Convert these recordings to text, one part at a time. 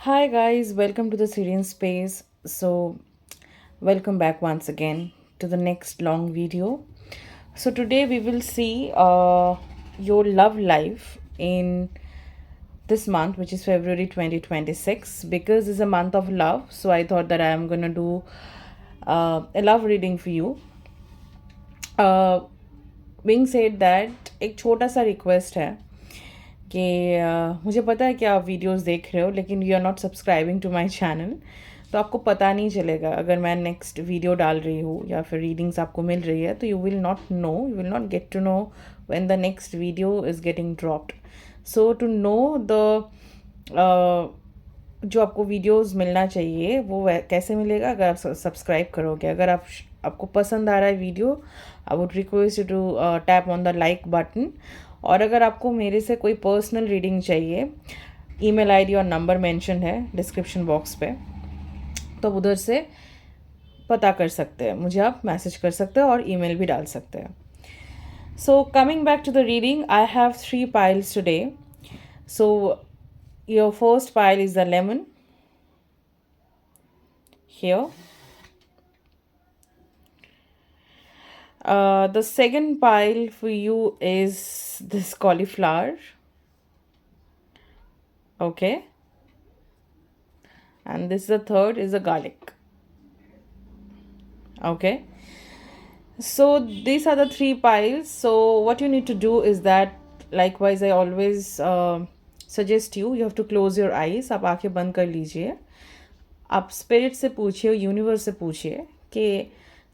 Hi guys, welcome to the Syrian Space. Welcome back once again to the next long video. So, today we will see your love life in this month, which is February 2026, because it's a month of love. So, I thought that I am gonna do a love reading for you. Being said that, एक छोटा सा request है कि मुझे पता है कि आप वीडियोस देख रहे हो लेकिन you are not subscribing to my channel, तो आपको पता नहीं चलेगा अगर मैं नेक्स्ट वीडियो डाल रही हूँ या फिर रीडिंग्स आपको मिल रही है, तो you will not get to know when the next video is getting dropped. So to know the जो आपको वीडियोस मिलना चाहिए वो कैसे मिलेगा, अगर आप सब्सक्राइब करोगे. अगर आपको पसंद आ रहा है video, I would request you to tap on the like button. और अगर आपको मेरे से कोई पर्सनल रीडिंग चाहिए, ईमेल आईडी और नंबर मेंशन है डिस्क्रिप्शन बॉक्स पे, तो आप उधर से पता कर सकते हैं, मुझे आप मैसेज कर सकते हैं और ईमेल भी डाल सकते हैं. So coming back to the reading, I have 3 piles today. So your first pile is the lemon here. The second pile for you is this cauliflower. Okay. And this is the third is the garlic. Okay. So these are the 3 piles. So what you need to do is that, likewise, I always suggest you have to close your eyes. आप आंखें बंद कर लीजिए. आप spirit से पूछिए, universe से पूछिए कि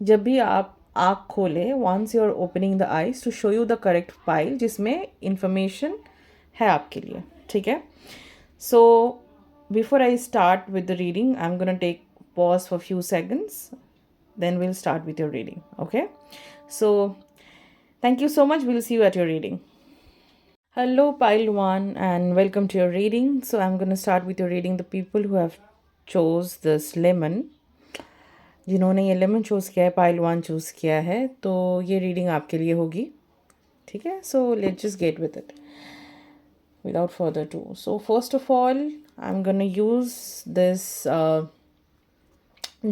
जब भी आप आँख खोले, once you are opening the eyes, to show you the correct pile जिसमें इंफॉर्मेशन है आपके लिए. ठीक है. So before I start with the reading, I am gonna take pause for few seconds, then we'll start with your reading. Okay. So thank you so much. We'll see you at your reading. Hello pile 1 and welcome to your reading. So I'm going to start with your reading. The people who have chose this lemon, जिन्होंने ये lemon choose किया है, pile 1 choose किया है, तो ये reading आपके लिए होगी. ठीक है. So let's just get with it without further ado. So first of all, I'm going to use this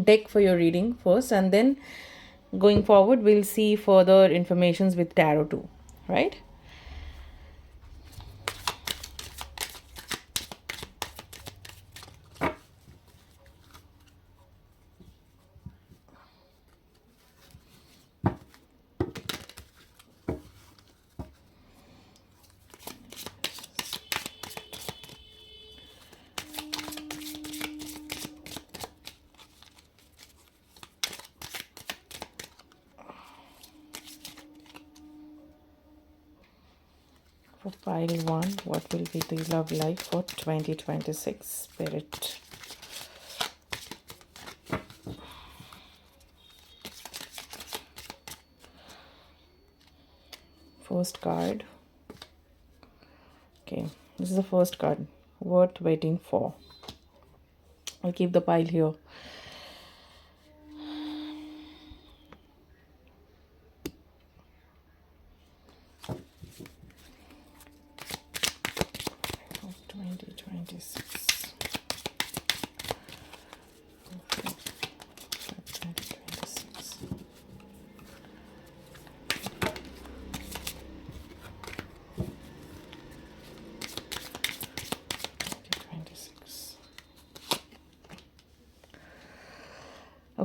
deck for your reading first, and then going forward we'll see further informations with tarot too, right? For pile 1, what will be the love life for 2026, Spirit? First card. Okay, this is the first card. Worth waiting for. I'll keep the pile here.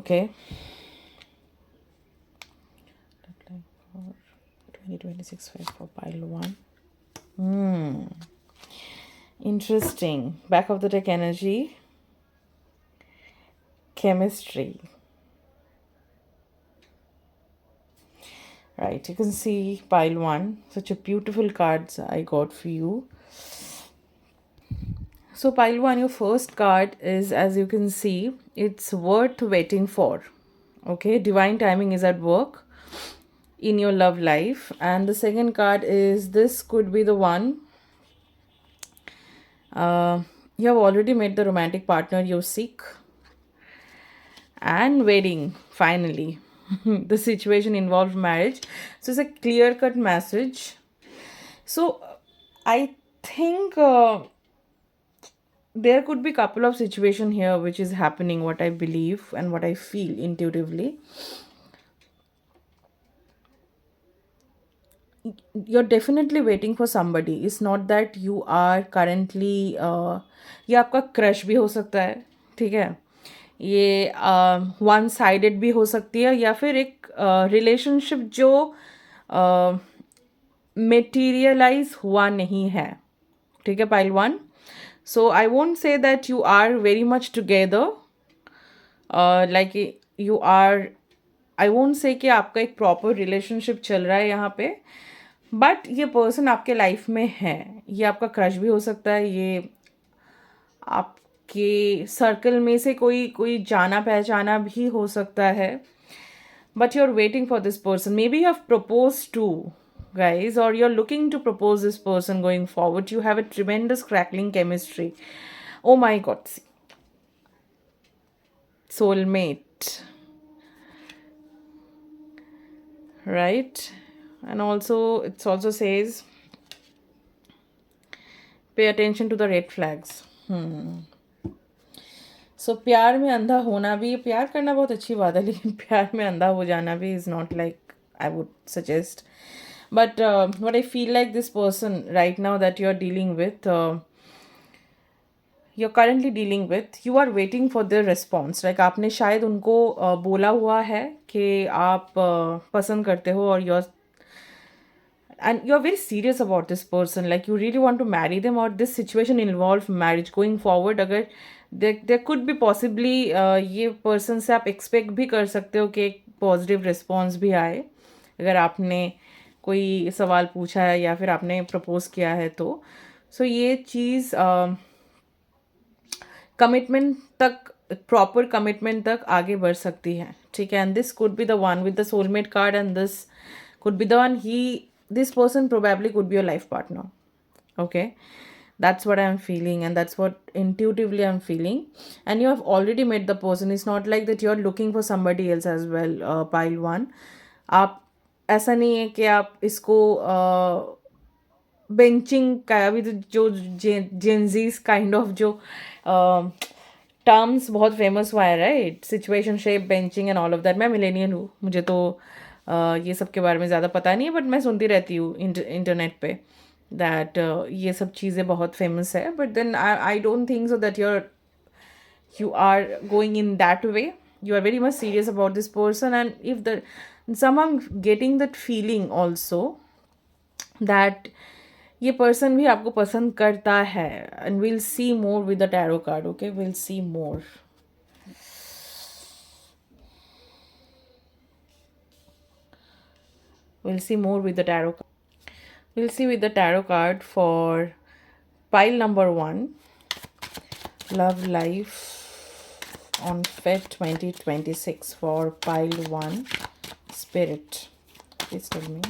Okay. 2026 for pile 1. Interesting. Back of the deck energy. Chemistry. Right. You can see pile 1. Such a beautiful cards I got for you. So pile 1, your first card is, as you can see, it's worth waiting for. Okay. Divine timing is at work in your love life. And the second card is, this could be the one. You have already met the romantic partner you seek. And wedding, finally. The situation involved marriage. So it's a clear-cut message. So I think there could be couple of situation here which is happening, what I believe and what I feel intuitively. You're definitely waiting for somebody. It's not that you are currently ये आपका crush भी हो सकता है, ठीक है, ये one sided भी हो सकती है, या फिर एक रिलेशनशिप जो मेटीरियलाइज हुआ नहीं है, ठीक है, pile one. So I won't say that you are very much together, like you are, I won't say कि आपका एक प्रॉपर रिलेशनशिप चल रहा है यहाँ पे, बट ये पर्सन आपके लाइफ में है. ये आपका क्रश भी हो सकता है, ये आपके सर्कल में से कोई कोई जाना पहचाना भी हो सकता है, but you're waiting for this person. Maybe you have proposed to, guys, or you're looking to propose this person going forward. You have a tremendous crackling chemistry. Oh my god, see. Soulmate, right? And also it also says pay attention to the red flags. सो प्यार में अंधा होना भी, प्यार करना बहुत अच्छी बात है, लेकिन प्यार में अंधा हो जाना भी is not like I would suggest. But what I feel like this person right now that you're dealing with, you're currently dealing with, you are waiting for their response. Like आपने शायद उनको बोला हुआ है कि आप पसंद करते हो, और you're and you're very serious about this person, like you really want to marry them, or this situation involve marriage going forward. अगर there could be possibly ये person से आप expect भी कर सकते हो कि एक positive response भी आए अगर आपने कोई सवाल पूछा है या फिर आपने प्रपोज किया है तो. सो ये चीज़ कमिटमेंट तक, प्रॉपर कमिटमेंट तक आगे बढ़ सकती है, ठीक है. And this could be the one with the soulmate card, and this could be the one. This person probably could be your life partner, okay. That's what I'm feeling, and that's what intuitively I'm feeling. And you have already met the person. It's not like that you're looking for somebody else as well. Pile one, आप ऐसा नहीं है कि आप इसको benching का, अभी तो जो जेंजीज काइंड ऑफ जो टर्म्स बहुत फेमस हुआ है, right, situation shape, benching and all of that. मैं मिलेनियल हूँ, मुझे तो ये सब के बारे में ज़्यादा पता नहीं है, बट मैं सुनती रहती हूँ इंटरनेट पे दैट ये सब चीज़ें बहुत फेमस है. But then I don't think so that you are going in that way. You are very much serious about this person, and if the someone getting that feeling also that ये person भी आपको पसंद करता है. And we'll see more with the tarot card, okay, we'll see more. We'll see more with the tarot card. We'll see with the tarot card for pile number 1, love life on Feb 2026 for pile 1, spirit. Please tell me.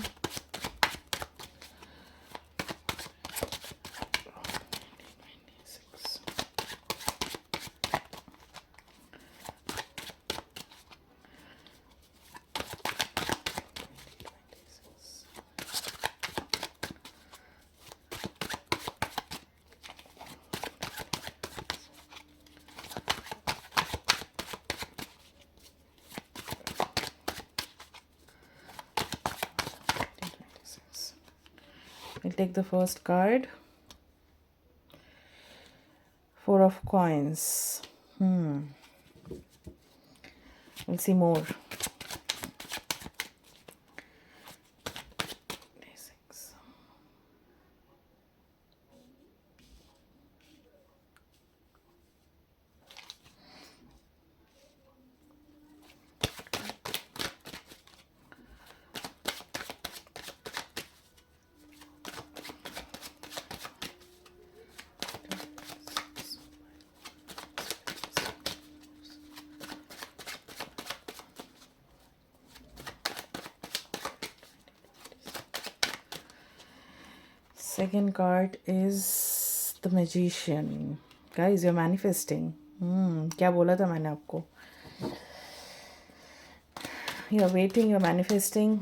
We'll take the first card. 4 of coins. We'll see more. Second card is the Magician. Guys, you're manifesting. क्या बोला था मैंने आपको? You're waiting, you're manifesting.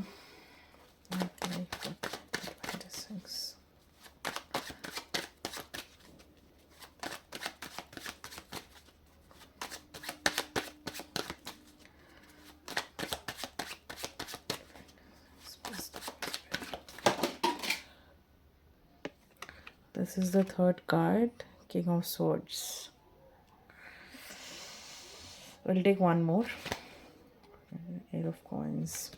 This is the third card, King of Swords. We'll take one more. Eight of Coins.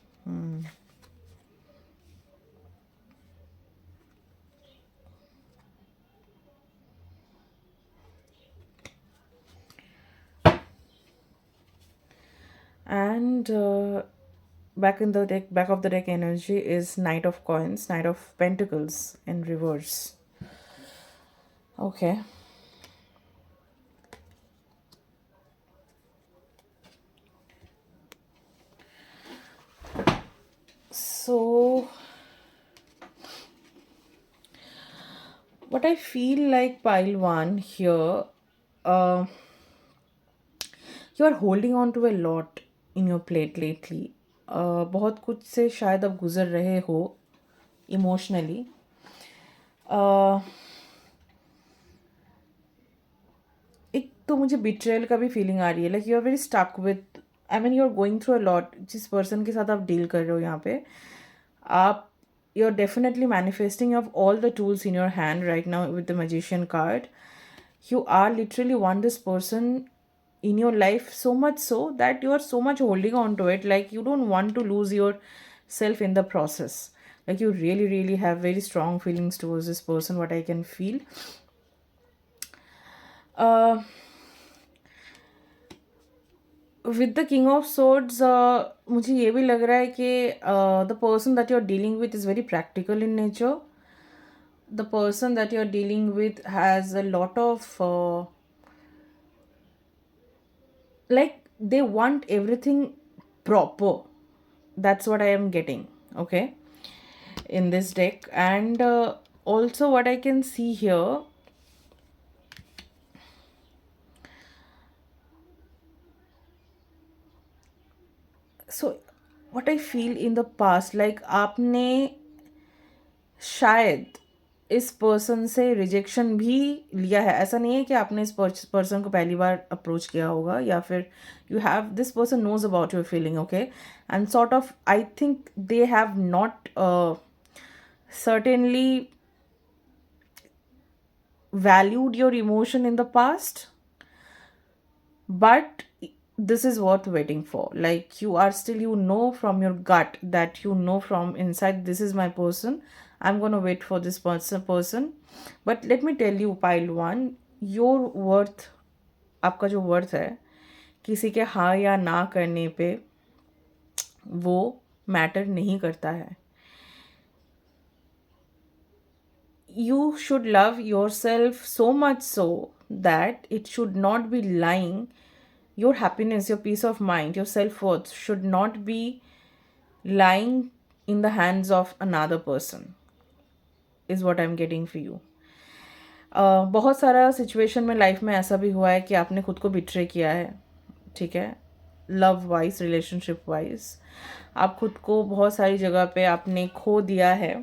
And back in the deck, back of the deck energy is Knight of Coins, Knight of Pentacles in reverse. Okay. So what I feel like, pile one here, uh, you are holding on to a lot in your plate lately. बहुत कुछ से शायद अब गुजर रहे हो emotionally. एक तो मुझे बिट्रेयल का भी फीलिंग आ रही है. Like you are very stuck with, I mean you are going through a lot. जिस पर्सन के साथ आप डील कर रहे हो यहाँ पे, आप you are definitely manifesting of all the tools in your hand right now with the magician card. You are literally want this person in your life so much so that you are so much holding on to it, like you don't want to lose yourself in the process. Like you really have very strong feelings towards this person, what I can feel. With the King of Swords, मुझे ये भी लग रहा है कि the person that you're dealing with is very practical in nature. The person that you're dealing with has a lot of like they want everything proper. That's what I am getting, okay, in this deck. And also what I can see here, so what I feel in the past, like आपने शायद इस person से rejection भी लिया है. ऐसा नहीं है कि आपने इस पर्सन को पहली बार अप्रोच किया होगा, या फिर you have this person knows about your feeling, okay. And sort of I think they have not certainly valued your emotion in the past, but this is worth waiting for. Like you are still, you know from your gut, that you know from inside, this is my person, I'm going to wait for this person. But let me tell you, pile one, your worth, आपका जो worth है किसी के हाँ या ना करने पे वो मैटर नहीं करता है. You should love yourself so much so that it should not be lying. Your happiness, your peace of mind, your self-worth should not be lying in the hands of another person, is what I'm getting for you. बहुत सारा situation में life में ऐसा भी हुआ है कि आपने खुद को बिट्रे किया है, ठीक है, लव वाइज, रिलेशनशिप वाइज. आप खुद को बहुत सारी जगह पे आपने खो दिया है.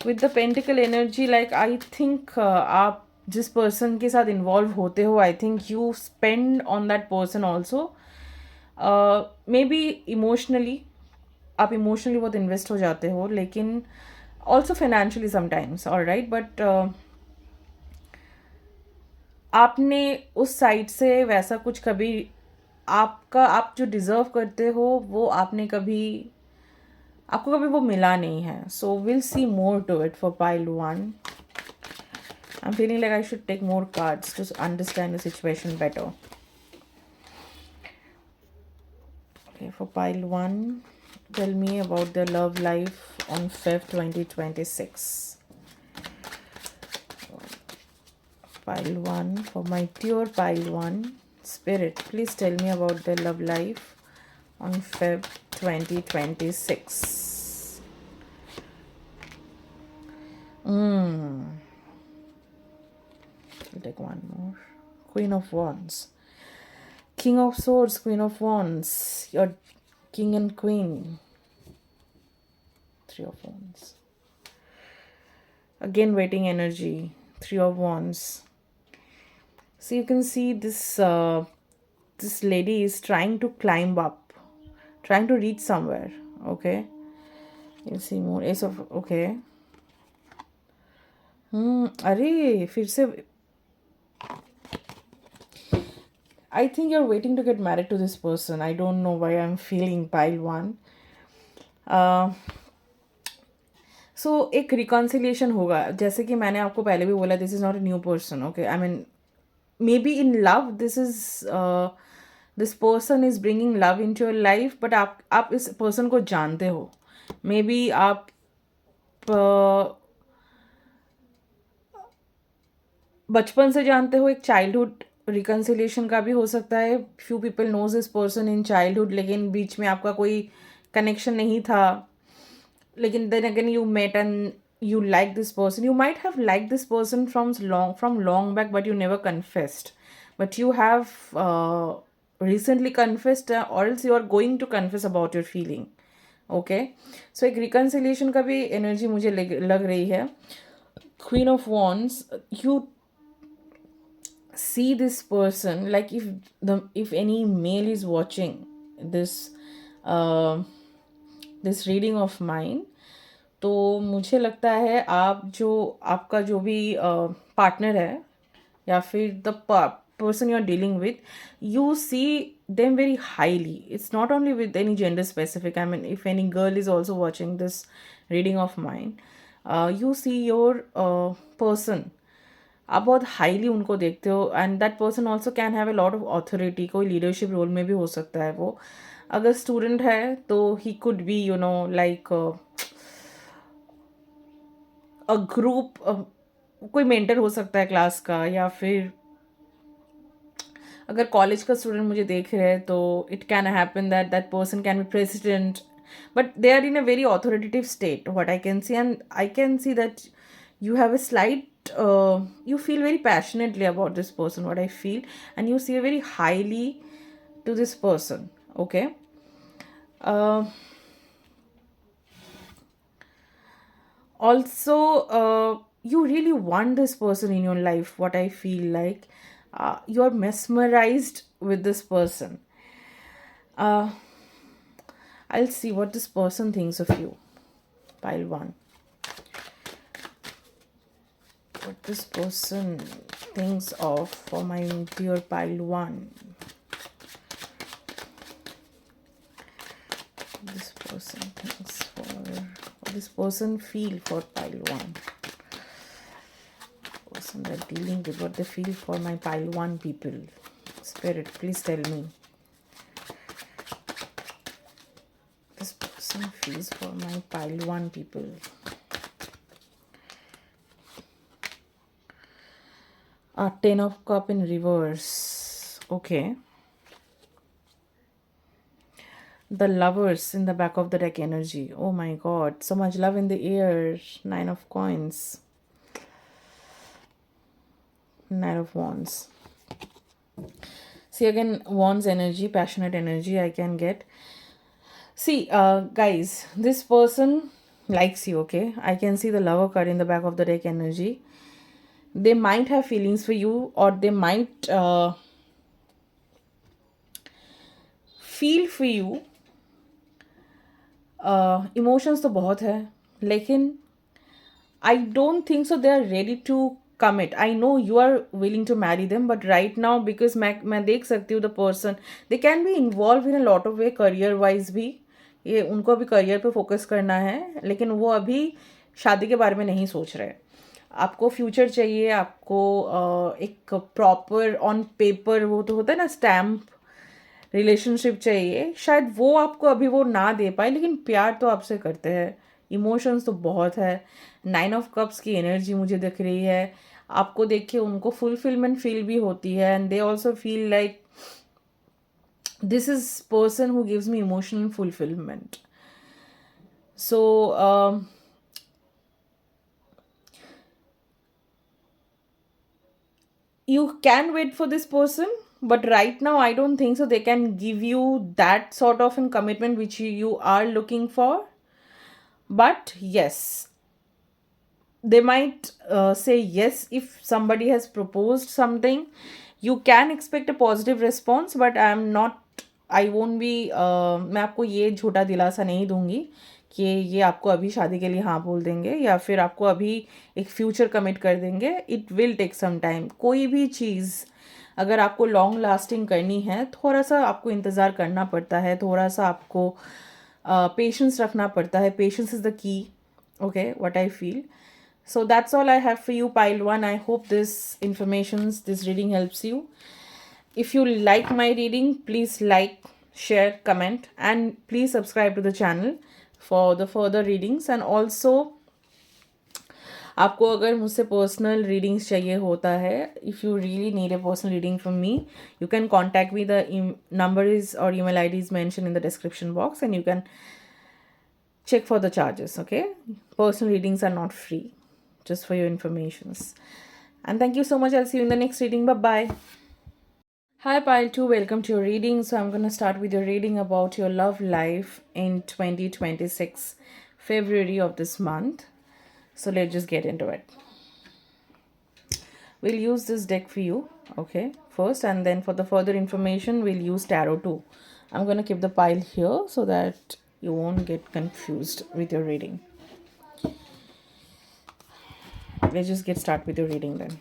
With the pentacle energy, like I think आप जिस पर्सन के साथ इन्वॉल्व होते हो, आई think you spend on that person also. May be emotionally, आप इमोशनली बहुत इन्वेस्ट हो जाते हो, लेकिन also financially sometimes, all right. But आपने उस साइड से वैसा कुछ कभी, आपका, आप जो डिज़र्व करते हो वो आपने कभी, आपको कभी वो मिला नहीं है. So will see more to it for pile one. I'm feeling like I should take more cards to understand the situation better. Okay, for pile 1, tell me about their love life on Feb 2026. Pile 1, for my pure pile 1, Spirit, please tell me about their love life on Feb 2026. I'll take one more. Queen of Wands. King of Swords, Queen of Wands. Your King and Queen. Three of Wands. Again, waiting energy. Three of Wands. So you can see this this lady is trying to climb up, trying to reach somewhere, okay. एसी मोर एस ऑफ okay. अरे फिर से I think you are waiting to get married to this person. I don't know why I am feeling pile one. सो एक रिकॉन्सिलिएशन होगा, जैसे कि मैंने आपको पहले भी बोला, this is not a new person, okay. I mean maybe in love, this person is bringing love into your life, but आप इस पर्सन को जानते हो। मे बी आप बचपन से जानते हो, एक चाइल्डहुड रिकन्सिलिएशन का भी हो सकता है। Few people knows this person in childhood, लेकिन बीच में आपका कोई कनेक्शन नहीं था, लेकिन then again you met and you like this person. You might have liked this person from long back, but you never confessed. But you have recently confessed, or else you are going to confess about your feeling. Okay, so एक reconciliation का भी energy मुझे लग रही है। Queen of Wands, you see this person, like if any male is watching this uh, this reading of mine, तो मुझे लगता है आप जो आपका जो भी पार्टनर है, या फिर the person you're dealing with, you see them very highly. It's not only with any gender specific. I mean, if any girl is also watching this reading of mine, you see your person, आप बहुत highly उनको देखते हो, and that person also can have a lot of authority. कोई leadership role में भी हो सकता है वो। अगर स्टूडेंट है तो he could be like a group, कोई मेंटर हो सकता है क्लास का, या फिर अगर कॉलेज का स्टूडेंट मुझे देख रहे हैं तो it can happen that that person can be president, but they are in a very authoritative state, what I can see. And I can see that you have a slight you feel very passionately about this person, what I feel, and you see very highly to this person, okay. uh, Also, you really want this person in your life, what I feel like. You're mesmerized with this person. uh, I'll see what this person thinks of you. Pile 1. What this person thinks of for my dear pile 1. This person thinks for, what this person feel for pile 1. Person they're dealing with, what they feel for my pile 1 people. Spirit, please tell me. This person feels for my pile 1 people. Ten of Cup in reverse. Okay. The Lovers in the back of the deck energy. Oh my god. So much love in the air. 9 of Coins. 9 of Wands. See again, Wands energy, passionate energy I can get. See, guys, this person likes you, okay? I can see the Lover card in the back of the deck energy. They might have feelings for you, or they might feel for you. Emotions तो बहुत है, लेकिन I don't think so they are ready to commit. I know you are willing to marry them, but right now, because मैं देख सकती हूँ the person, they can be involved in a lot of way, career wise भी, ये उनको अभी career पे focus करना है, लेकिन वो अभी शादी के बारे में नहीं सोच रहे। आपको फ्यूचर चाहिए, आपको एक प्रॉपर ऑन पेपर, वो तो होता है ना स्टैम्प रिलेशनशिप चाहिए। शायद वो आपको अभी वो ना दे पाए, लेकिन प्यार तो आपसे करते हैं, इमोशंस तो बहुत है। 9 ऑफ कप्स की एनर्जी मुझे दिख रही है। आपको देख के उनको फुलफिलमेंट फील भी होती है, and they also feel like this is person who gives me emotional fulfilment. So you can wait for this person, but right now I don't think so they can give you that sort of a commitment which you are looking for. But yes, they might say yes if somebody has proposed something. You can expect a positive response, but I am not, I won't be मैं आपको ये झूठा दिलासा नहीं दूंगी कि ये आपको अभी शादी के लिए हाँ बोल देंगे या फिर आपको अभी एक फ्यूचर कमिट कर देंगे. It will take some time. कोई भी चीज़ अगर आपको लॉन्ग लास्टिंग करनी है, थोड़ा सा आपको इंतज़ार करना पड़ता है, थोड़ा सा आपको पेशेंस रखना पड़ता है. Patience is the key. Okay, what I feel. So that's all I have for you, pile one. I hope this reading helps you. If you like my reading, please like, share, comment, and please subscribe to the channel for the further readings. And also, आपको अगर मुझसे personal readings चाहिए होता है, if you really need a personal reading from me, you can contact me. The number is or email ID is mentioned in the description box, and you can check for the charges. Okay, personal readings are not free, just for your informations. And thank you so much. I'll see you in the next reading. Bye bye. Hi pile 2, welcome to your reading. So I'm going to start with your reading about your love life in 2026 February of this month. So let's just get into it. We'll use this deck for you, okay, first, and then for the further information we'll use tarot too. I'm going to keep the pile here so that you won't get confused with your reading. Let's just get started with your reading then.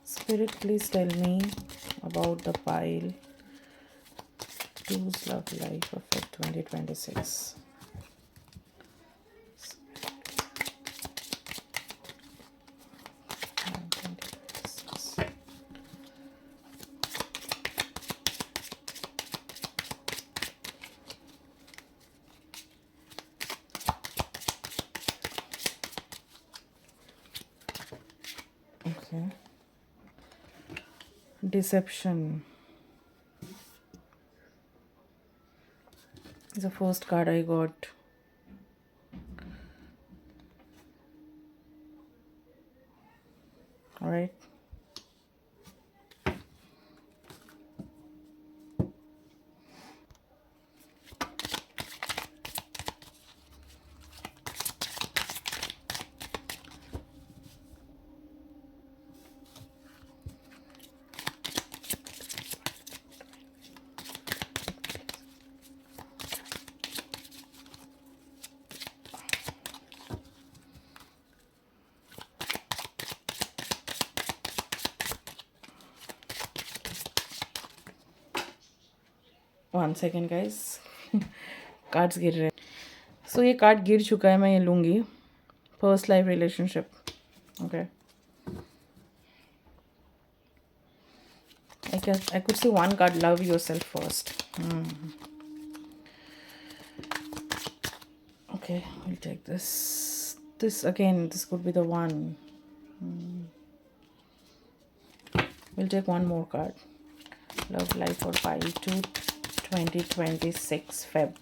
Spirit, please tell me about the pile 2's love life of 2026. Okay. Deception is the first card I got. All right. One second guys. Cards गिर रहे. सो ये card गिर चुका है, मैं ये लूँगी. First life relationship. Okay. I could see one card, love yourself first. Okay, we'll take this. This again, this could be the one. We'll take one more card. Love life for pile 2 2026 Feb.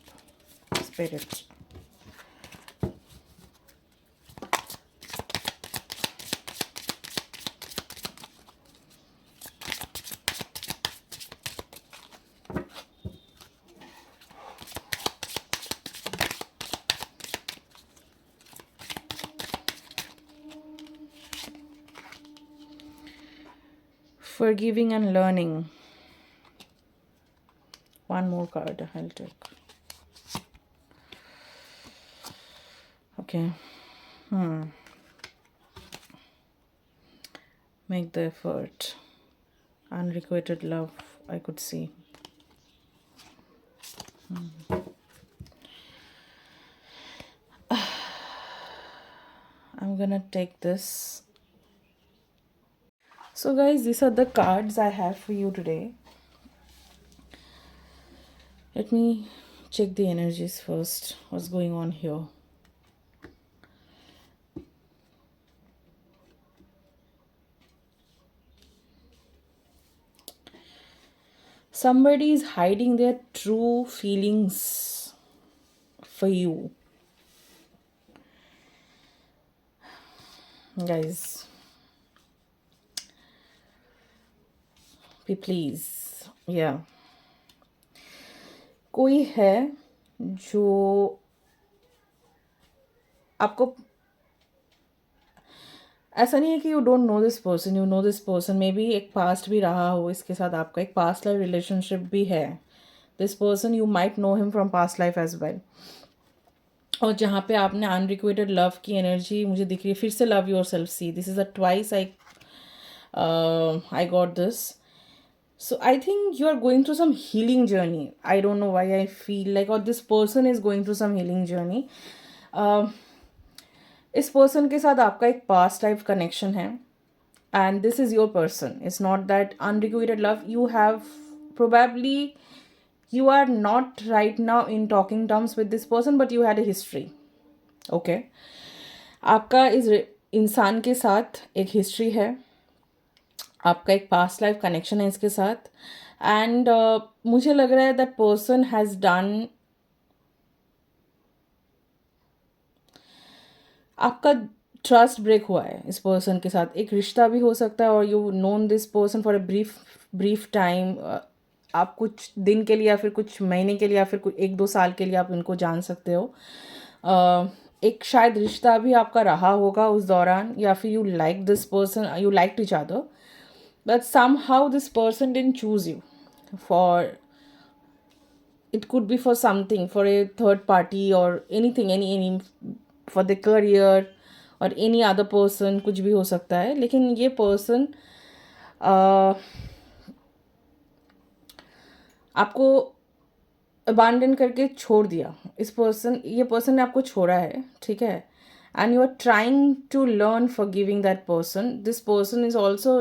Spirit. Forgiving and learning. One more card I'll take. Okay. Make the effort. Unrequited love, I could see. I'm gonna take this. So guys, these are the cards I have for you today. Let me check the energies first. What's going on here? Somebody is hiding their true feelings for you. Guys, please या कोई है जो आपको, ऐसा नहीं है कि you don't know this person, you know this person, may be एक पास्ट भी रहा हो इसके साथ, आपका एक पास्ट लाइफ रिलेशनशिप भी है. This person you might know him from past life as well. और जहाँ पे आपने अनरिक्वेटेड लव की एनर्जी मुझे दिख रही है, फिर से love your self, see this is a twice I got this. So I think you are going through some healing journey. I don't know why I feel like, or this person is going through some healing journey. Uh, इस person के साथ आपका एक past life connection है and this is your person. It's not that unrequited love. You have probably, you are not right now in talking terms with this person, but you had a history. Okay. आपका इस इंसान के साथ एक history है, आपका एक past life connection है इसके साथ. एंड मुझे लग रहा है दैट पर्सन हैज़ डन, आपका ट्रस्ट ब्रेक हुआ है इस पर्सन के साथ. एक रिश्ता भी हो सकता है, और you known this person for a brief time. आप कुछ दिन के लिए या फिर कुछ महीने के लिए या फिर कुछ 1-2 साल के लिए आप इनको जान सकते हो. एक शायद रिश्ता भी आपका रहा होगा उस दौरान, या फिर you like this person, you like each other, but somehow this person didn't choose you for, it could be for something, for a third party or anything, any for the career or any other person, कुछ भी हो सकता है. लेकिन ये person आपको अबांडन करके छोड़ दिया. इस पर्सन, ये पर्सन ने आपको छोड़ा है, ठीक है. And you are trying to learn forgiving that person. This person is also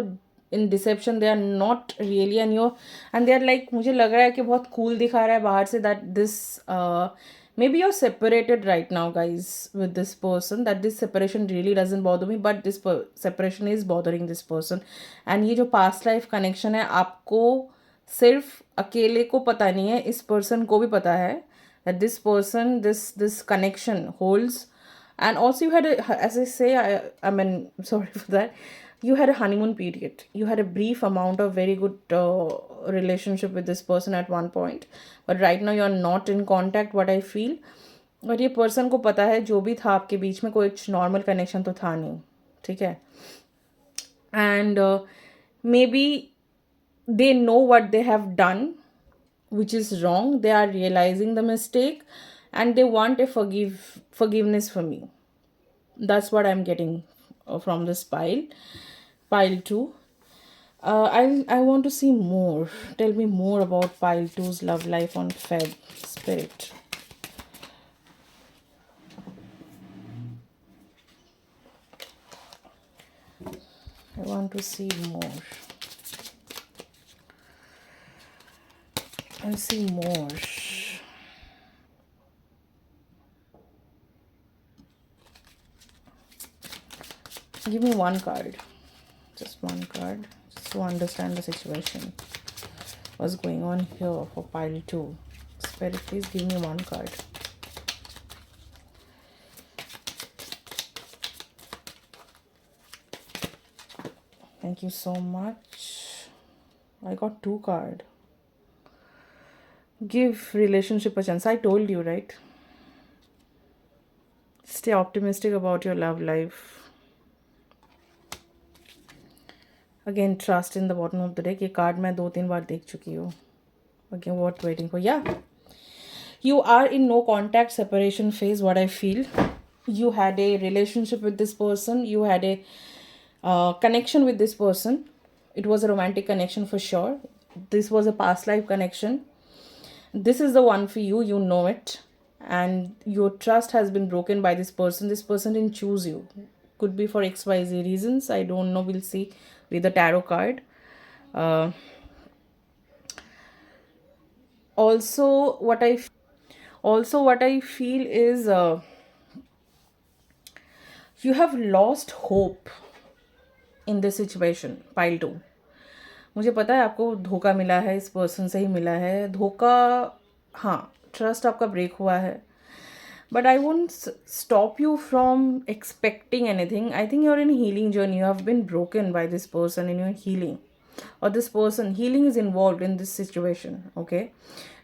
in deception. They are not really and your, and they are like, मुझे लग रहा है कि बहुत कूल दिखा रहा है बाहर से, that this maybe you are separated right now guys with this person, that this separation really doesn't bother me, but this separation is bothering this person. And ये जो पास्ट लाइफ कनेक्शन है, आपको सिर्फ अकेले को पता नहीं है, इस पर्सन को भी पता है that this person, this connection holds. And also you had a, as I say, I mean, sorry for that, you had a honeymoon period, you had a brief amount of very good relationship with this person at one point, but right now you are not in contact, what I feel. और ये person को पता है जो भी था आपके बीच में, कोई नॉर्मल कनेक्शन तो था नहीं, ठीक है. And may be they know what they have done which is wrong, they are realizing the mistake, and they want a forgiveness from me. That's what I'm getting from this pile 2. I want to see more. Tell me more about pile 2's love life on Feb, Spirit. I want to see more. I'll see more. Give me one card. Just one card. Just to understand the situation. What's going on here for pile 2? Spirit, please give me one card. Thank you so much. I got 2 cards. Give relationship a chance. I told you, right? Stay optimistic about your love life. Again, trust in the bottom of the deck. ये card मैं 2-3 बार देख चुकी हूँ. Again, what waiting for? Yeah. You are in no contact separation phase, what I feel. You had a relationship with this person. You had a connection with this person. It was a romantic connection for sure. This was a past life connection. This is the one for you, you know it, and your trust has been broken by this person. This person didn't choose you, could be for XYZ reasons, I don't know, we'll see with the tarot card. Also what I feel is you have lost hope in this situation, pile 2. मुझे पता है आपको धोखा मिला है, इस person से ही मिला है धोखा. हाँ, ट्रस्ट आपका ब्रेक हुआ है, but I won't stop you from expecting anything. I think you are in healing journey. You have been broken by this person in your healing. or this person, healing is involved in this situation. Okay,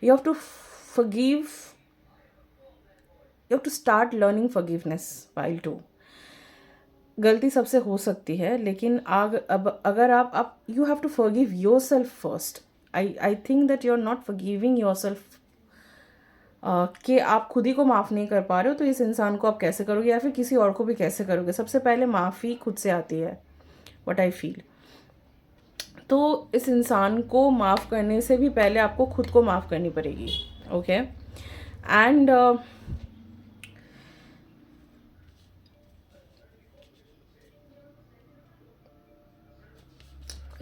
you have to forgive, you have to start learning forgiveness while too. गलती सबसे हो सकती है, लेकिन अब अगर आप you have to forgive yourself first. I think that you are not forgiving yourself, कि आप खुद ही को माफ़ नहीं कर पा रहे हो, तो इस इंसान को आप कैसे करोगे, या फिर किसी और को भी कैसे करोगे. सबसे पहले माफ़ी खुद से आती है, व्हाट आई फील. तो इस इंसान को माफ़ करने से भी पहले आपको खुद को माफ़ करनी पड़ेगी. Okay, and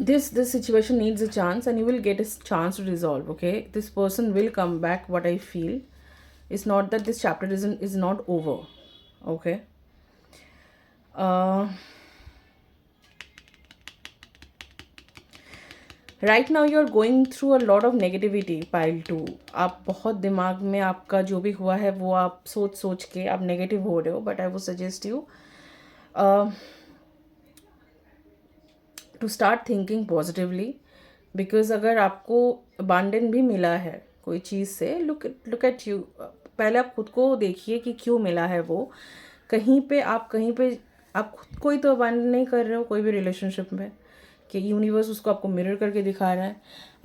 this situation needs a chance, and you will get a chance to resolve. Okay, this person will come back. What I feel is not that this chapter is not over. Okay, right now you are going through a lot of negativity. Pile 2, आप बहुत दिमाग में आपका जो भी हुआ है वो आप सोच सोच के आप नेगेटिव हो रहे हो. But I would suggest you to start thinking positively, because अगर आपको अबांडन भी मिला है कोई चीज़ से, लुक एट यू. पहले आप खुद को देखिए कि क्यों मिला है वो. कहीं पे आप खुद को ही तो अबांडन नहीं कर रहे हो कोई भी रिलेशनशिप में, कि यूनिवर्स उसको आपको मिरर करके दिखा रहा है.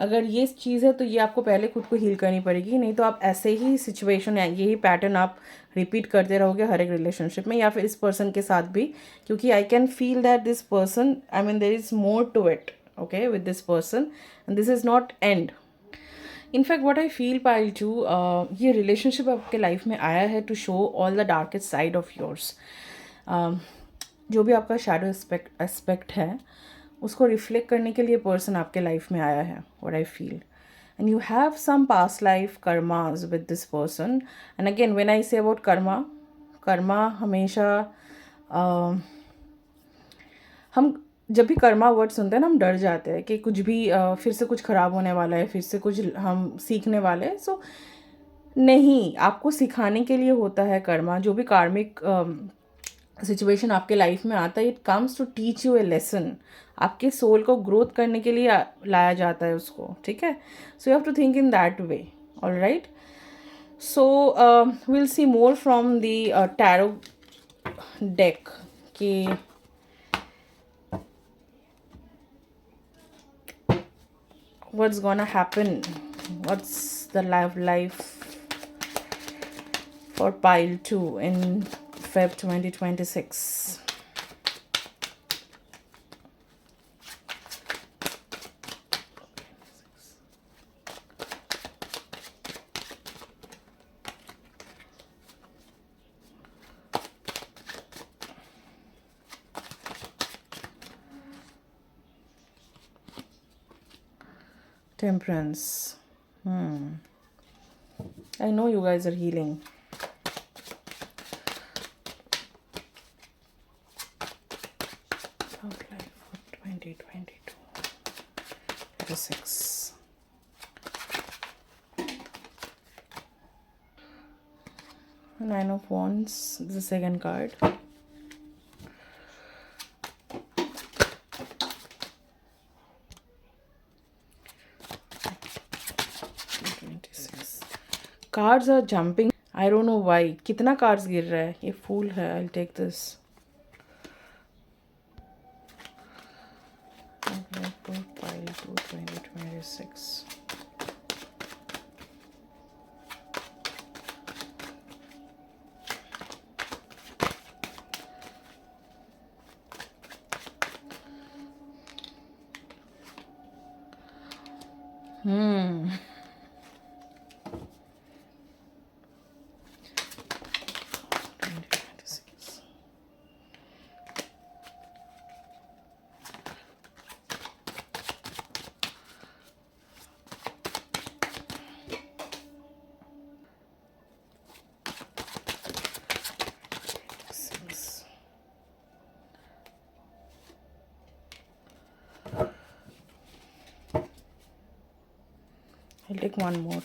अगर ये चीज़ है तो ये आपको पहले खुद को हील करनी पड़ेगी, नहीं तो आप ऐसे ही सिचुएशन या यही पैटर्न आप रिपीट करते रहोगे हर एक रिलेशनशिप में, या फिर इस पर्सन के साथ भी. क्योंकि I can feel that this person, I mean there is more to it. Okay, with this person, and this is not end. In fact what I feel pile two, ये रिलेशनशिप आपके लाइफ में आया है to show all the darkest side of yours. जो भी आपका shadow aspect है उसको रिफ्लेक्ट करने के लिए पर्सन आपके लाइफ में आया है, what I feel. And you have some past life karmas with this person. And again when I say about Karma हमेशा हम जब भी कर्मा वर्ड सुनते हैं ना, हम डर जाते हैं कि कुछ भी फिर से कुछ ख़राब होने वाला है, फिर से कुछ हम सीखने वाले हैं. सो नहीं, आपको सिखाने के लिए होता है कर्मा. जो भी कार्मिक सिचुएशन आपके लाइफ में आता है, it comes to teach you a lesson. आपके सोल को ग्रोथ करने के लिए लाया जाता है उसको. ठीक है, so you have to think in that way. All right, so will see more from the tarot deck कि what's gonna happen, what's the life for pile 2 in Feb 2026. Temperance. I know you guys are healing. Love life for 2022. 6. Nine of Wands. This is the second card. Cards are jumping, I don't know why. कितना cards गिर रहा है, ये fool है. I will take this. Pile 2 2026. I'll take one more.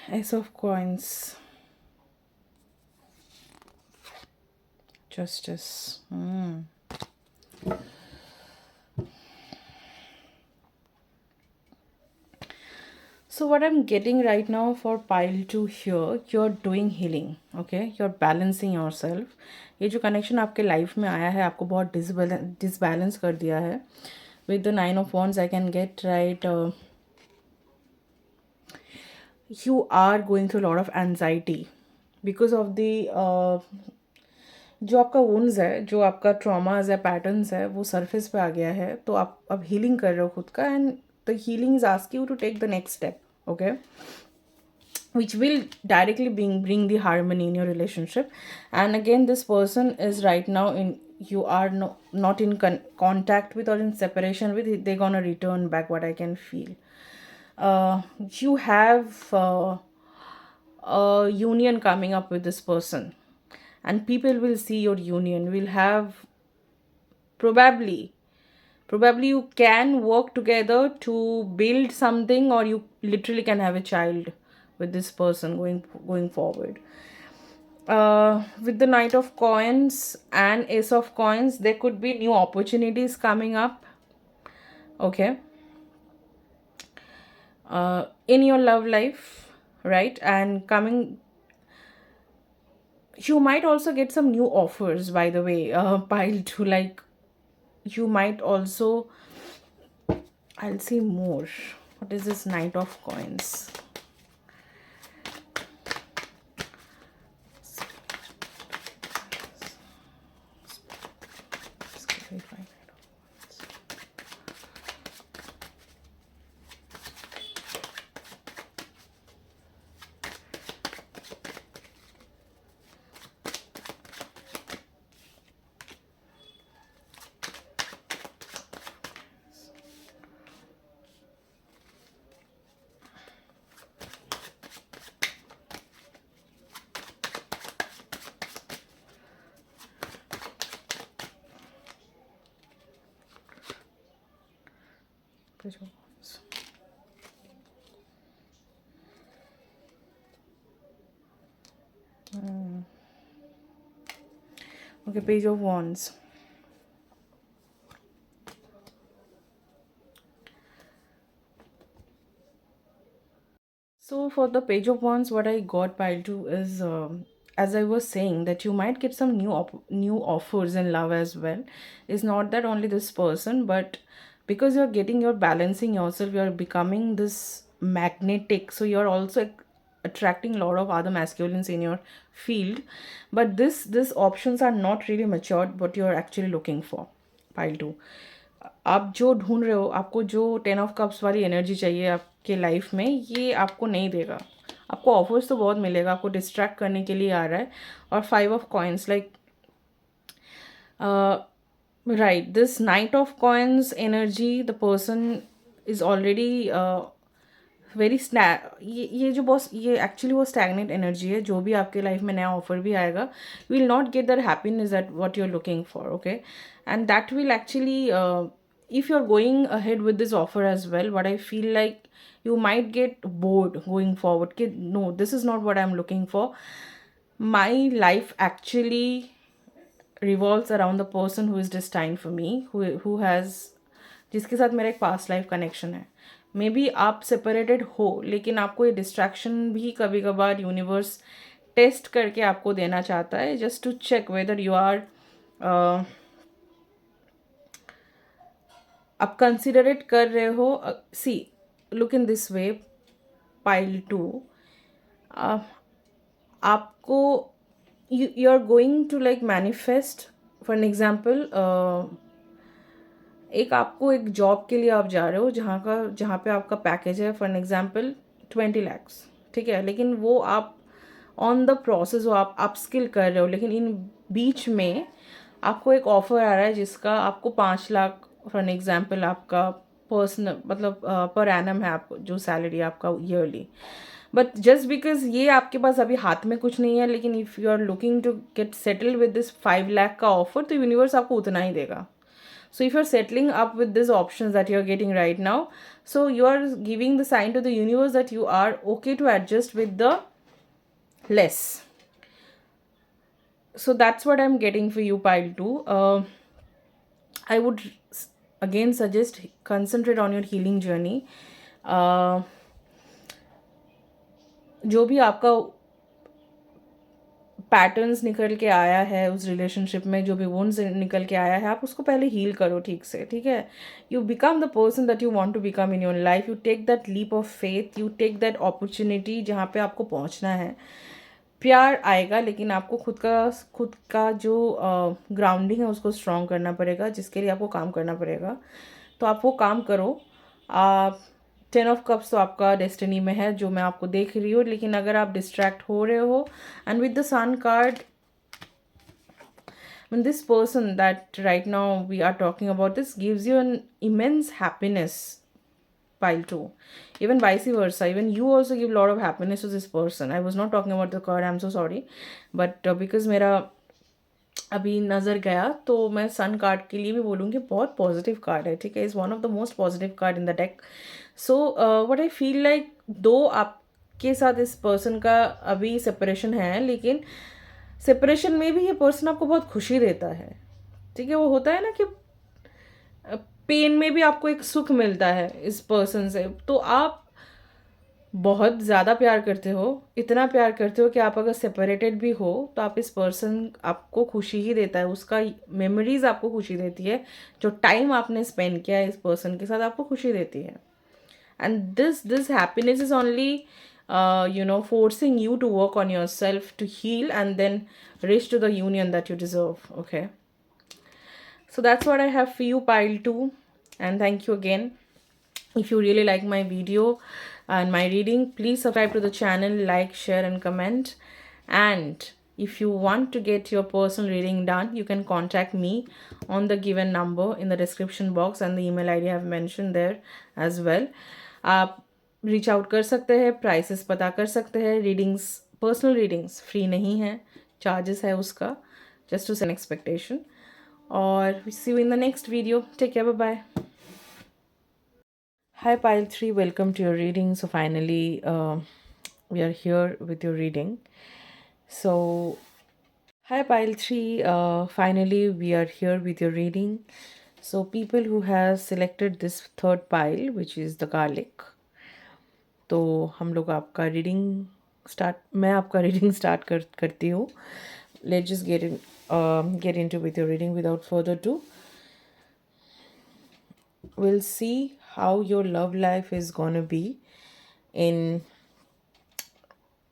Ace of Coins, Justice. So what I'm getting right now for pile 2 here, you're doing healing, okay? You're balancing yourself. ये जो connection आपके life में आया है आपको बहुत disbalance कर दिया है. With the 9 of Wands, I can get right. You are going through a lot of anxiety because of the जो आपका वुंड्स है, जो आपका ट्रॉमाज है, पैटर्न्स है, वो सरफेस पे आ गया है. तो आप अब हीलिंग कर रहे हो खुद का, and the healing is ask you to take the next step, okay, which will directly bring the harmony in your relationship. And again, this person is right now in, you are not in contact with or in separation with, they're gonna return back, what I can feel. You have a union coming up with this person, and people will see your union, will have probably you can work together to build something, or you literally can have a child with this person going forward. With the Knight of Coins and Ace of Coins, there could be new opportunities coming up, okay, in your love life, right? And coming, you might also get some new offers, by the way, pile to, like, you might also, I'll see more. What is this Knight of Coins? Page of Wands. Okay, Page of Wands. So for the Page of Wands, what I got piled to is, as I was saying, that you might get some new offers in love as well. It's not that only this person, but because you're balancing yourself, you're becoming this magnetic. So you're also attracting a lot of other masculines in your field. But this options are not really matured what you're actually looking for. Pile 2. आप जो ढूंढ रहे हो, आपको जो 10 of Cups वाली energy चाहिए आपके लाइफ में, ये आपको नहीं देगा. आपको ऑफर्स तो बहुत मिलेगा, आपको डिस्ट्रैक्ट करने के लिए आ रहा है. और 5 of Coins, like, right, this Knight of Coins energy, the person is already very ये जो बॉस, ये एक्चुअली वो स्टैगनेट एनर्जी है. जो भी आपके लाइफ में नया ऑफर भी आएगा, you will not get that happiness that what you are looking for, okay. And that will actually, if you're going ahead with this offer as well, what I feel like, you might get bored going forward. No, this is not what I'm looking for. My life actually revolves around the person who is destined for me, who has, जिसके साथ मेरा एक past life connection है. May be आप separated हो, लेकिन आपको ये डिस्ट्रैक्शन भी कभी कभार यूनिवर्स टेस्ट करके आपको देना चाहता है, just to check whether you are, आप कंसिडरेट कर रहे हो. See, look in this way, pile 2, आपको, you are going to like manifest. For an example, एक आपको एक जॉब के लिए आप जा रहे हो, जहाँ पे आपका पैकेज है, फॉर एन एग्जाम्पल 20 lakhs, ठीक है. लेकिन वो आप ऑन द प्रोसेस हो, आप स्किल कर रहे हो, लेकिन इन बीच में आपको एक ऑफर आ रहा है जिसका आपको 5 लाख, फॉर एन एग्जाम्पल, आपका पर्सनल, मतलब पर एनम है आपको जो सैलरी आपका ईयरली. बट जस्ट बिकॉज ये आपके पास अभी हाथ में कुछ नहीं है, लेकिन if you are looking to get settle with this 5 lakh का ऑफर, तो यूनिवर्स आपको उतना ही देगा. So if you're settling up with these options that you're getting right now, so you are giving the sign to the universe that you are okay to adjust with the less. So that's what I'm getting for you, pile 2. I would again suggest concentrate on your healing journey. uh, जो भी आपका patterns निकल के आया है उस relationship में, जो भी वुंड्स निकल के आया है, आप उसको पहले हील करो ठीक से, ठीक है. You become the person that you want to become in your life. You take that leap of faith, you take that opportunity जहाँ पे आपको पहुँचना है. प्यार आएगा, लेकिन आपको खुद का जो ग्राउंडिंग है उसको स्ट्रॉन्ग करना पड़ेगा, जिसके लिए आपको काम करना पड़ेगा. तो आप वो काम करो. आप 10 of Cups तो आपका डेस्टिनी में है, जो मैं आपको देख रही हूँ. लेकिन अगर आप डिस्ट्रैक्ट हो रहे हो, and with the sun card, when this person that right now we are talking about, this gives you an immense happiness, pile 2. Even vice versa, even you also give a lot of happiness to this person. I was not talking about the card, I'm so sorry, but because मेरा अभी नज़र गया, तो मैं sun card के लिए भी बोलूँगी बहुत पॉजिटिव कार्ड है, ठीक है. Is one of the most positive card in the deck. So what I feel like, दो आपके साथ इस पर्सन का अभी सेपरेशन है, लेकिन सेपरेशन में भी ये पर्सन आपको बहुत खुशी देता है, ठीक है. वो होता है ना कि पेन में भी आपको एक सुख मिलता है इस पर्सन से. तो आप बहुत ज़्यादा प्यार करते हो, इतना प्यार करते हो कि आप अगर सेपरेटेड भी हो तो आप इस पर्सन आपको खुशी ही देता है. उसका मेमोरीज आपको खुशी देती है. जो टाइम आपने स्पेंड किया है इस पर्सन के साथ आपको खुशी देती है. And this happiness is only forcing you to work on yourself, to heal, and then reach to the union that you deserve. Okay, so that's what I have for you, pile 2. And thank you again. If you really like my video and my reading, please subscribe to the channel, like, share, and comment. And if you want to get your personal reading done, you can contact me on the given number in the description box, and the email ID I have mentioned there as well. आप reach out कर सकते हैं, prices पता कर सकते हैं. Readings, personal readings free नहीं है, चार्जेस है उसका, जस्ट टू सेट एक्सपेक्टेशन. और see you in the next video. Take care, bye bye. Hi pile 3, welcome to your reading. So finally we are here with your reading. So hi pile 3, finally we are here with your reading. So people who have selected this third pile, which is the garlic, तो हम लोग आपका reading मैं आपका reading start करती हूँ. Let's just get into with your reading without further ado. We'll see how your love life is gonna be in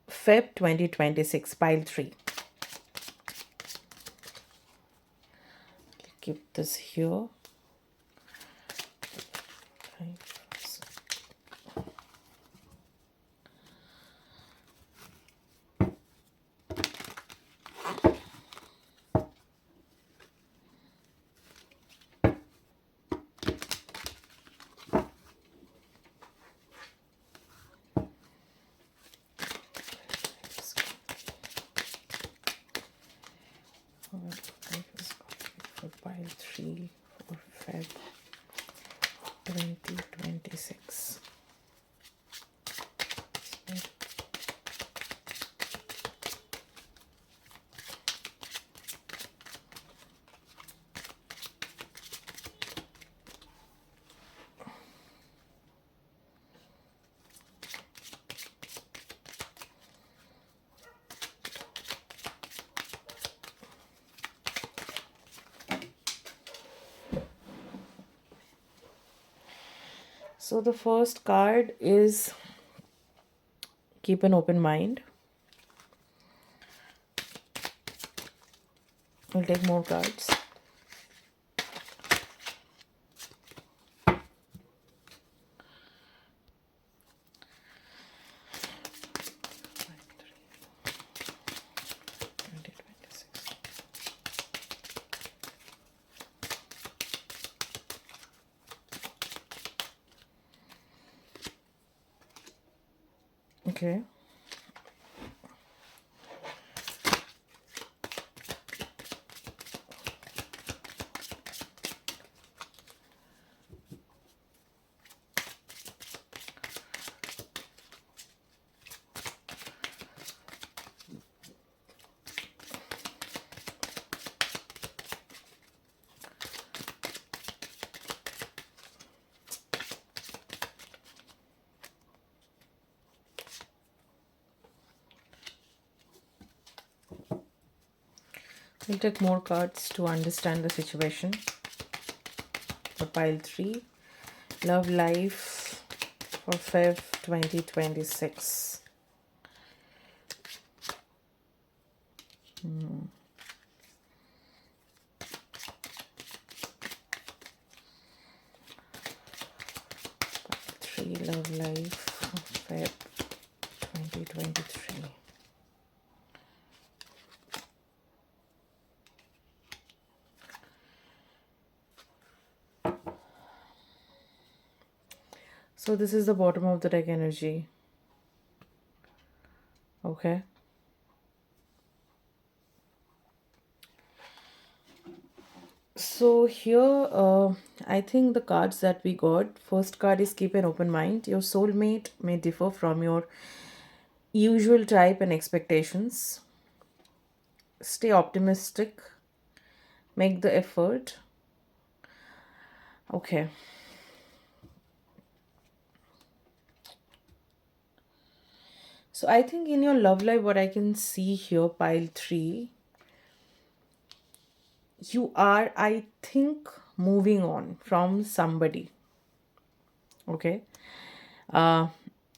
Feb 2026, pile 3. Keep this here. For pile 3 for Feb 2026. So the first card is keep an open mind. We'll take more cards. Okay. We'll take more cards to understand the situation for pile 3. Love life for Feb 2026. Pile 3, love life for Feb 2023. So this is the bottom of the deck energy. Okay. So here, I think the cards that we got, first card is keep an open mind. Your soulmate may differ from your usual type and expectations. Stay optimistic. Make the effort. Okay. So I think in your love life, what I can see here, pile 3, you are, I think, moving on from somebody. Okay. Uh,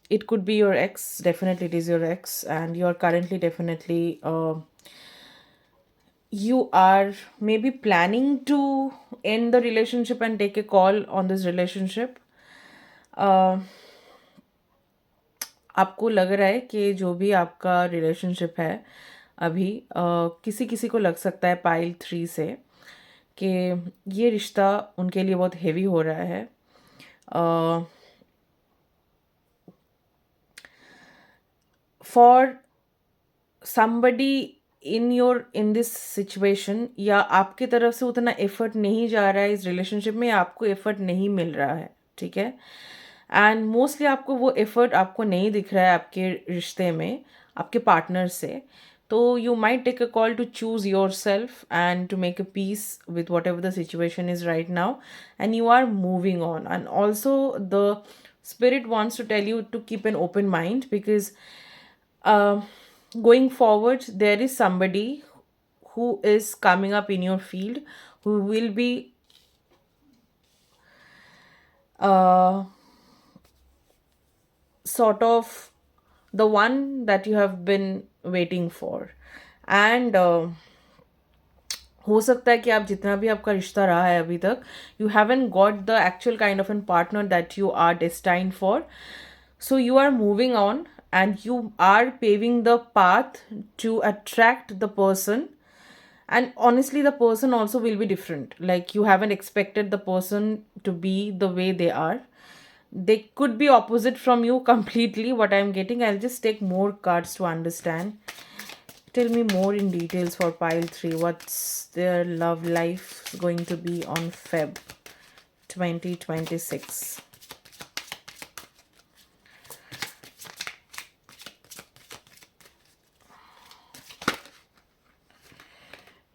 it could be your ex. Definitely, it is your ex, and you are currently definitely you are maybe planning to end the relationship and take a call on this relationship. uh, आपको लग रहा है कि जो भी आपका relationship है अभी किसी किसी को लग सकता है पाइल 3 से कि ये रिश्ता उनके लिए बहुत हेवी हो रहा है. For somebody in this situation, या आपकी तरफ से उतना एफर्ट नहीं जा रहा है इस रिलेशनशिप में, या आपको एफर्ट नहीं मिल रहा है. ठीक है. एंड मोस्टली आपको वो एफर्ट आपको नहीं दिख रहा है आपके रिश्ते में आपके पार्टनर से. तो you might take a call to choose yourself and to make a peace with whatever the situation is right now, and you are moving on. And also the spirit wants to tell you to keep an open mind, because going forward there is somebody who is coming up in your field who will be sort of the one that you have been waiting for. And हो सकता है कि आप जितना भी आपका रिश्ता रहा है अभी तक, you haven't got the actual kind of an partner that you are destined for. So you are moving on and you are paving the path to attract the person. And honestly, the person also will be different. Like, you haven't expected the person to be the way they are. They could be opposite from you completely, what I'm getting. I'll just take more cards to understand. Tell me more in details for pile 3. What's their love life going to be on Feb 2026?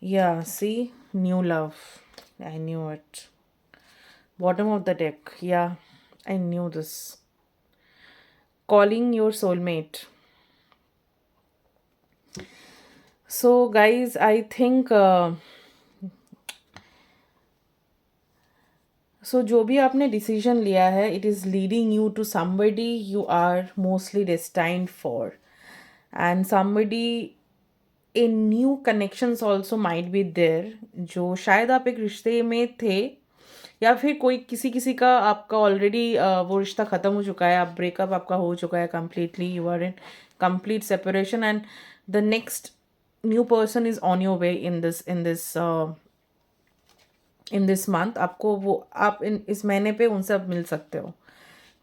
Yeah, see? New love. I knew it. Bottom of the deck. Yeah, I knew this. Calling your soulmate. So, guys, I think so जो भी आपने decision लिया है, it is leading you to somebody you are mostly destined for. And somebody, a new connections also might be there, जो शायद आप एक रिश्ते में थे, या फिर कोई किसी किसी का आपका ऑलरेडी वो रिश्ता ख़त्म हो चुका है, आप ब्रेकअप आपका हो चुका है completely, you are in complete separation, and the next new person is on your way in this month. आपको वो आप इस महीने पे उनसे आप मिल सकते हो.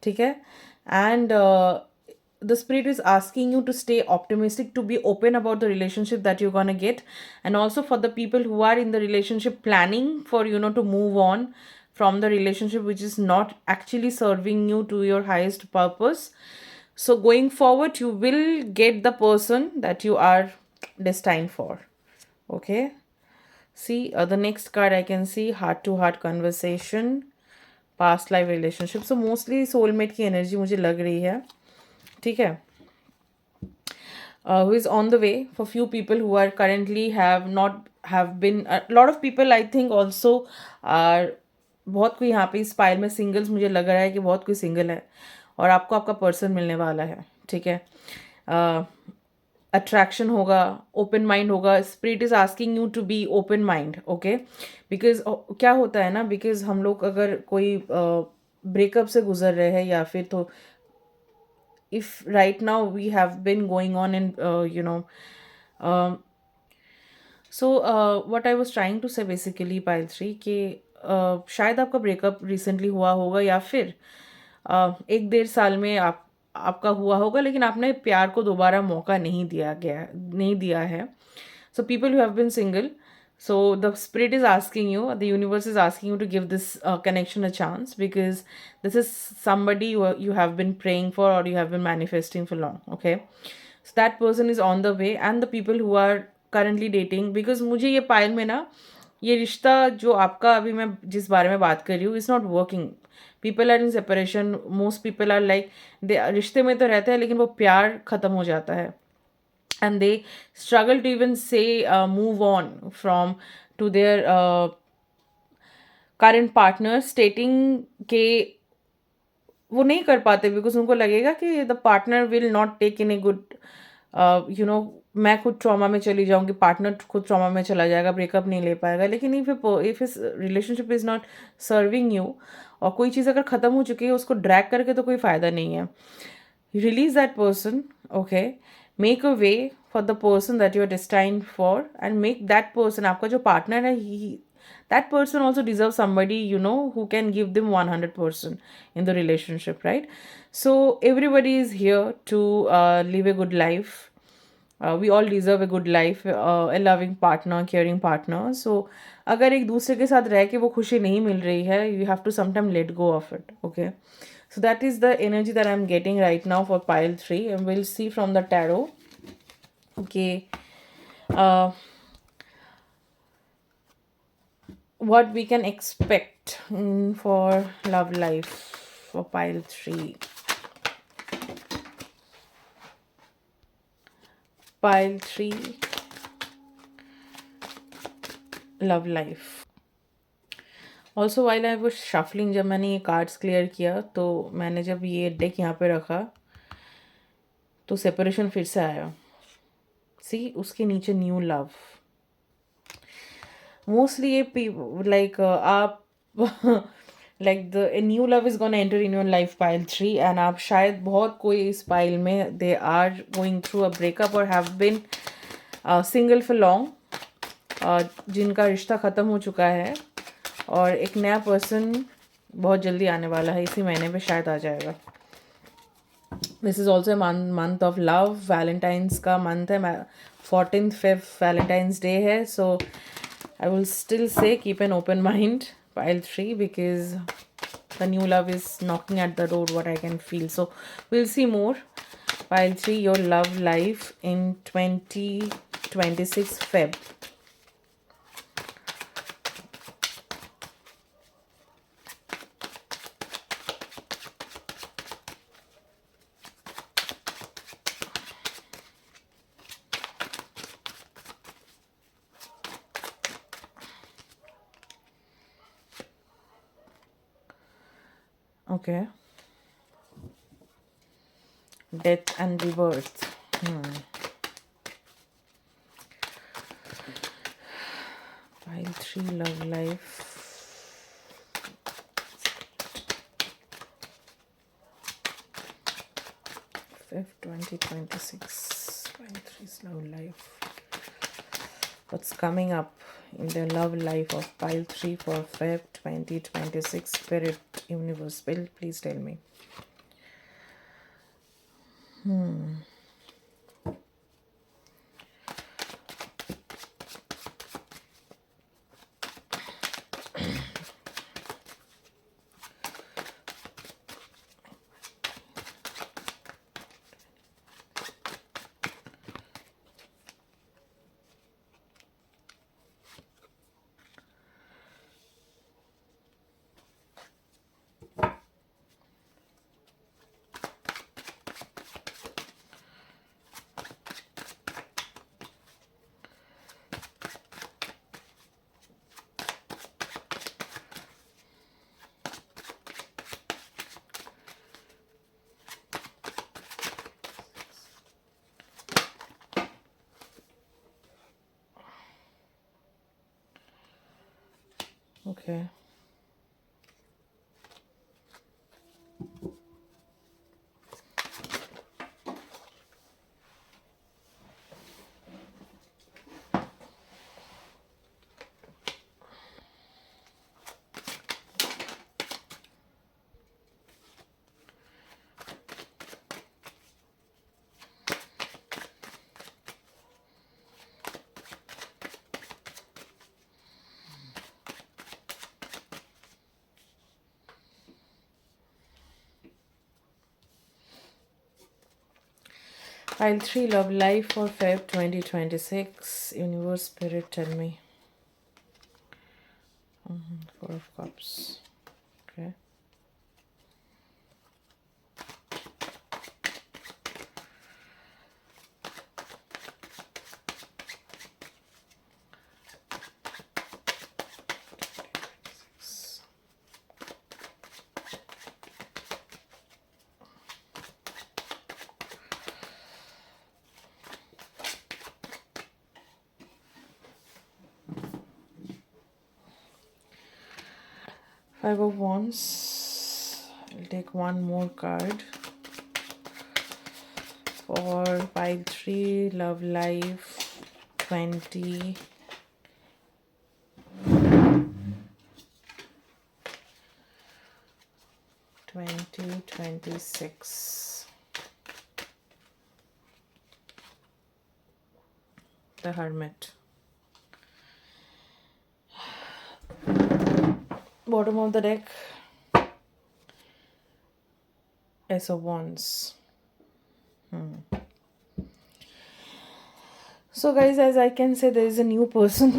ठीक है. And the spirit is asking you to stay optimistic, to be open about the relationship that you're gonna get, and also for the people who are in the relationship planning for to move on from the relationship which is not actually serving you to your highest purpose. So going forward you will get the person that you are destined for. Okay. See, the next card I can see, heart to heart conversation, past life relationship. So mostly soulmate की energy मुझे लग रही है. ठीक है. who is on the way. For few people who are currently have not have been, a lot of people I think also are, बहुत कोई यहाँ पे इस पाइल में सिंगल्स, मुझे लग रहा है कि बहुत कोई सिंगल है और आपको आपका पर्सन मिलने वाला है, ठीक है। अट्रैक्शन होगा, ओपन माइंड होगा, spirit is asking you to be open mind, okay. Because क्या होता है ना, बिकॉज हम लोग अगर कोई ब्रेकअप से गुजर रहे हैं या फिर तो if right now we have been going on in um, what I was trying to say basically pile 3 कि शायद आपका ब्रेकअप रिसेंटली हुआ होगा या फिर एक डेढ़ साल में आपका हुआ होगा, लेकिन आपने प्यार को दोबारा मौका नहीं दिया है। So people who have been single, so the spirit is asking you, the universe is asking you to give this connection a chance, because this is somebody you have been praying for or you have been manifesting for long, okay? So that person is on the way, and the people who are currently dating, because मुझे ये पायल में ना, ये रिश्ता जो आपका अभी मैं जिस बारे में बात कर रही हूँ, is not working. People are in separation, most people are like they रिश्ते में तो रहते हैं लेकिन वो प्यार ख़त्म हो जाता है, and they struggle to even say move on from to their current partner, stating के वो नहीं कर पाते, बिकॉज उनको लगेगा कि the partner will not take in a good, you know, मैं खुद ट्रॉमा में चली जाऊंगी, पार्टनर खुद ट्रॉमा में चला जाएगा, ब्रेकअप नहीं ले पाएगा। लेकिन इफ इस relationship is not serving you, और कोई चीज़ अगर ख़त्म हो चुकी है उसको ड्रैग करके तो कोई फ़ायदा नहीं है। Release that person, okay? Make a way for the person that you're destined for, and make that person, आपका जो partner है, that person also deserves somebody, you know, who can give them 100% in the relationship, right? So everybody is here to live a good life. We all deserve a good life, a loving partner, caring partner. So अगर एक दूसरे के साथ रह के वो खुशी नहीं मिल रही है, you have to sometime let go of it, okay? So that is the energy that I'm getting right now for pile 3, and we'll see from the tarot, okay, uh, what we can expect for love life for pile 3. Pile 3, love life. Also while I was shuffling, जब मैंने ये cards clear किया तो मैंने जब ये deck यहाँ पे रखा तो सेपरेशन फिर से आया। सी, उसके नीचे न्यू लव। मोस्टली ये लाइक आप like the new love is gonna enter in your life pile 3, and आप शायद बहुत कोई इस पाइल में they are going through a breakup or have been single for long, जिनका रिश्ता ख़त्म हो चुका है, और एक नया पर्सन बहुत जल्दी आने वाला है, इसी महीने पे शायद आ जाएगा। This is also month of love, valentine's का मंथ है, 14th Feb वैलेंटाइंस डे है। So I will still say keep an open mind pile 3, because the new love is knocking at the door, what I can feel. So we'll see more. Pile 3, your love life in 2026 Feb. Okay. Death and rebirth. Pile 3, love life. Feb 2026. Pile 3's love life. What's coming up in the love life of pile 3 for Feb 2026? Spirit, universe, please tell me. Okay. Pile 3, love life for Feb 2026. Universe, Spirit, tell me. Four of Cups. Okay. Five of Wands. I'll take one more card for pile 3, love life 20. 2026. The Hermit. Bottom of the deck. Ace of Wands. So guys, as I can say, there is a new person.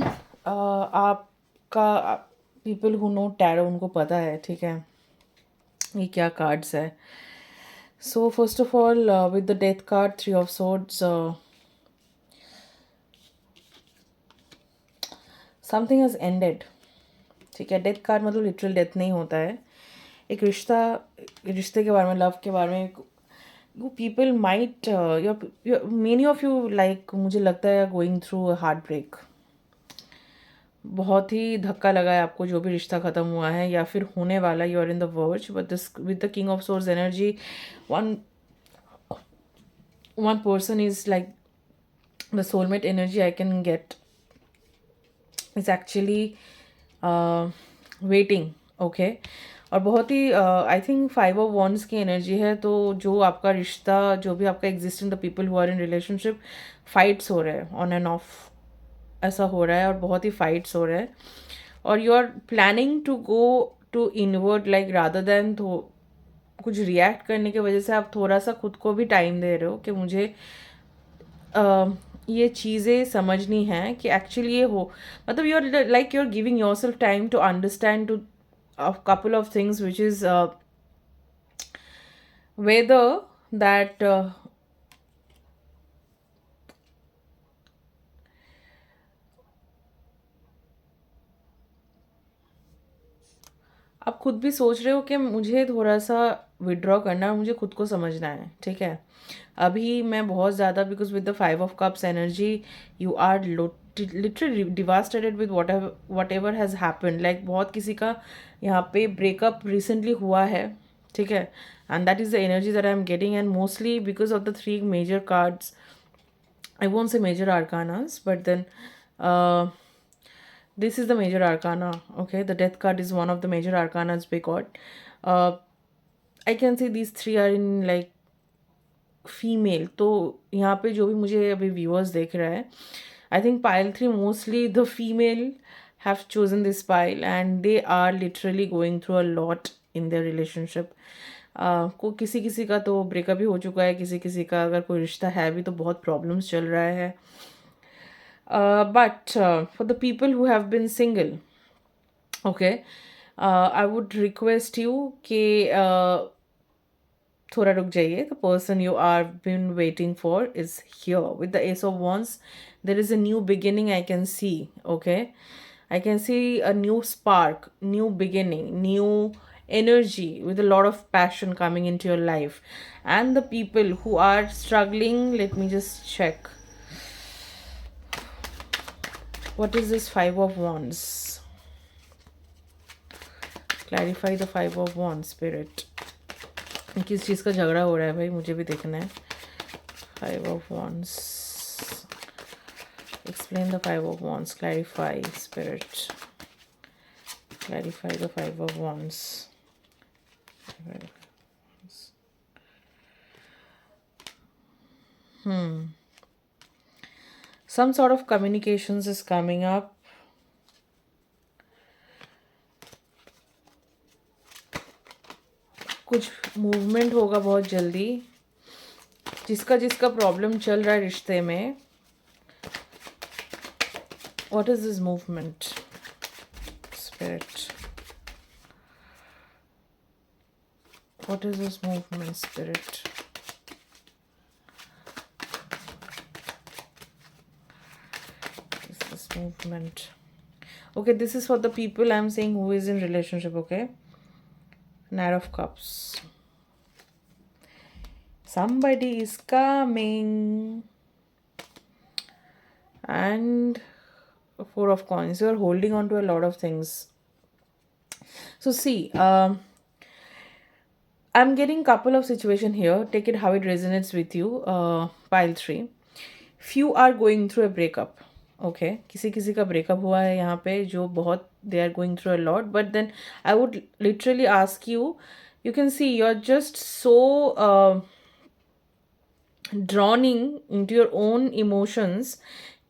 आपका people who know tarot उनको पता है, ठीक है ये क्या cards है. So first of all, with the death card, 3 of Swords, something has ended. ठीक है, डेथ कार्ड मतलब लिटरल डेथ नहीं होता है. एक रिश्ते के बारे में, लव के बारे में. You people might many of you like, मुझे लगता है going through a heartbreak. बहुत ही धक्का लगा है आपको जो भी रिश्ता ख़त्म हुआ है या फिर होने वाला. You are in the verge, but this with the king of swords energy, one person is like the soulmate energy I can get is actually waiting. Okay. और बहुत ही आई थिंक 5 ऑफ वॉन्ड्स की energy है. तो जो आपका रिश्ता, जो भी आपका existing the people who are in relationship, fights हो रहे हैं ऑन एंड ऑफ, ऐसा हो रहा है. और बहुत ही फाइट्स हो रहे हैं. और you are planning to go to inward, like rather than कुछ रिएक्ट करने की वजह से आप थोड़ा सा खुद को भी टाइम दे रहे हो कि मुझे ये चीज़ें समझनी है कि एक्चुअली ये हो. मतलब you are like you are giving yourself time to understand to a couple of things, which is whether that आप खुद भी सोच रहे हो कि मुझे थोड़ा सा विड्रॉ करना है, मुझे खुद को समझना है. ठीक है, अभी मैं बहुत ज़्यादा, because with the 5 of cups energy you are literally devastated with whatever has happen. लाइक बहुत किसी का यहाँ पे ब्रेकअप रिसेंटली हुआ है. ठीक है, and that is the energy that I am getting. And mostly because of the 3 major cards, I won't say major arcanas, but then this is the major arcana. Okay, the death card is one of the major arcanas we got. I can see these 3 are in like female. तो यहाँ पे जो भी मुझे अभी viewers देख रहा है, I think pile 3 mostly the female have chosen this pile and they are literally going through a lot in their relationship. को किसी किसी का तो ब्रेकअप भी हो चुका है, किसी किसी का अगर कोई रिश्ता है भी तो बहुत प्रॉब्लम्स चल रहा है. But for the people who have been single, okay, I would request you कि थोड़ा रुक जाइए. The person you are been waiting for is here with the ace of wands. There is a new beginning I can see. Okay, I can see a new spark, new beginning, new energy with a lot of passion coming into your life. And the people who are struggling, let me just check. What is this 5 of Wands? Clarify the 5 of Wands spirit. किस चीज़ का झगड़ा हो रहा है भाई, मुझे भी देखना है। 5 of Wands, explain the 5 of Wands, clarify spirit, clarify the 5 of Wands. Some sort of communications is coming up. कुछ मूवमेंट होगा बहुत जल्दी। जिसका जिसका प्रॉब्लम चल रहा है रिश्ते में, what is this movement spirit, what is this movement spirit, this movement? Okay, this is for the people I'm saying who is in relationship. Okay, Knight of Cups, somebody is coming, and 4 of Coins. You are holding on to a lot of things. So see, I'm getting couple of situation here. Take it how it resonates with you. Pile 3. Few are going through a breakup. Okay, किसी किसी का breakup हुआ है यहाँ पे, जो बहुत they are going through a lot. But then I would literally ask you, you can see you're just so drowning into your own emotions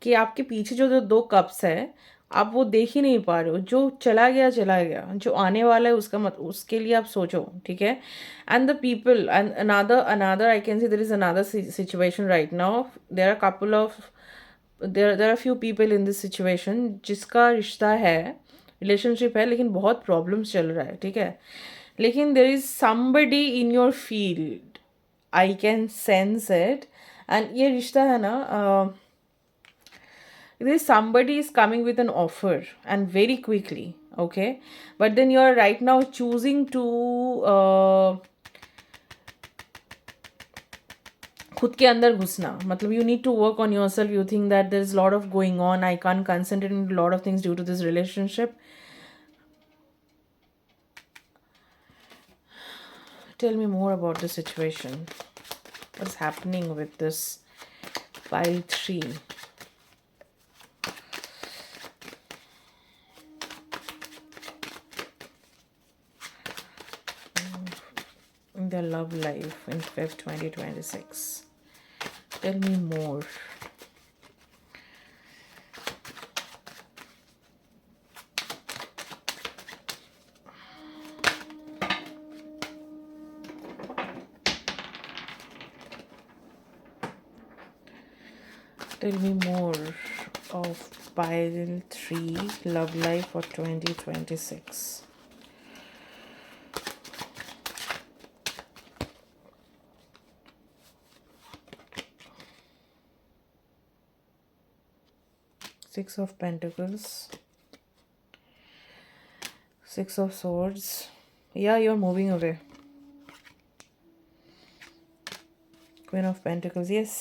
कि आपके पीछे जो जो 2 कप्स है, आप वो देख ही नहीं पा रहे हो। जो चला गया चला गया, जो आने वाला है उसका मत उसके लिए आप सोचो, ठीक है। And the people and another I can see there is another situation right now. There are couple of there are few people in this situation जिसका रिश्ता है, रिलेशनशिप है, लेकिन बहुत प्रॉब्लम्स चल रहा है, ठीक है। लेकिन there is somebody in your field, I can sense it. And ये रिश्ता है ना, there is somebody is coming with an offer and very quickly, okay, but then you are right now choosing to खुद के अंदर घुसना, मतलब you need to work on yourself. You think that there is a lot of going on, I can't concentrate on a lot of things due to this relationship. Tell me more about the situation. What's happening with this pile 3? In their love life in Feb 2026. Tell me more. Tell me more of pile 3 love life for 2026. Six of Pentacles, 6 of Swords. Yeah, you're moving away. Queen of Pentacles, yes.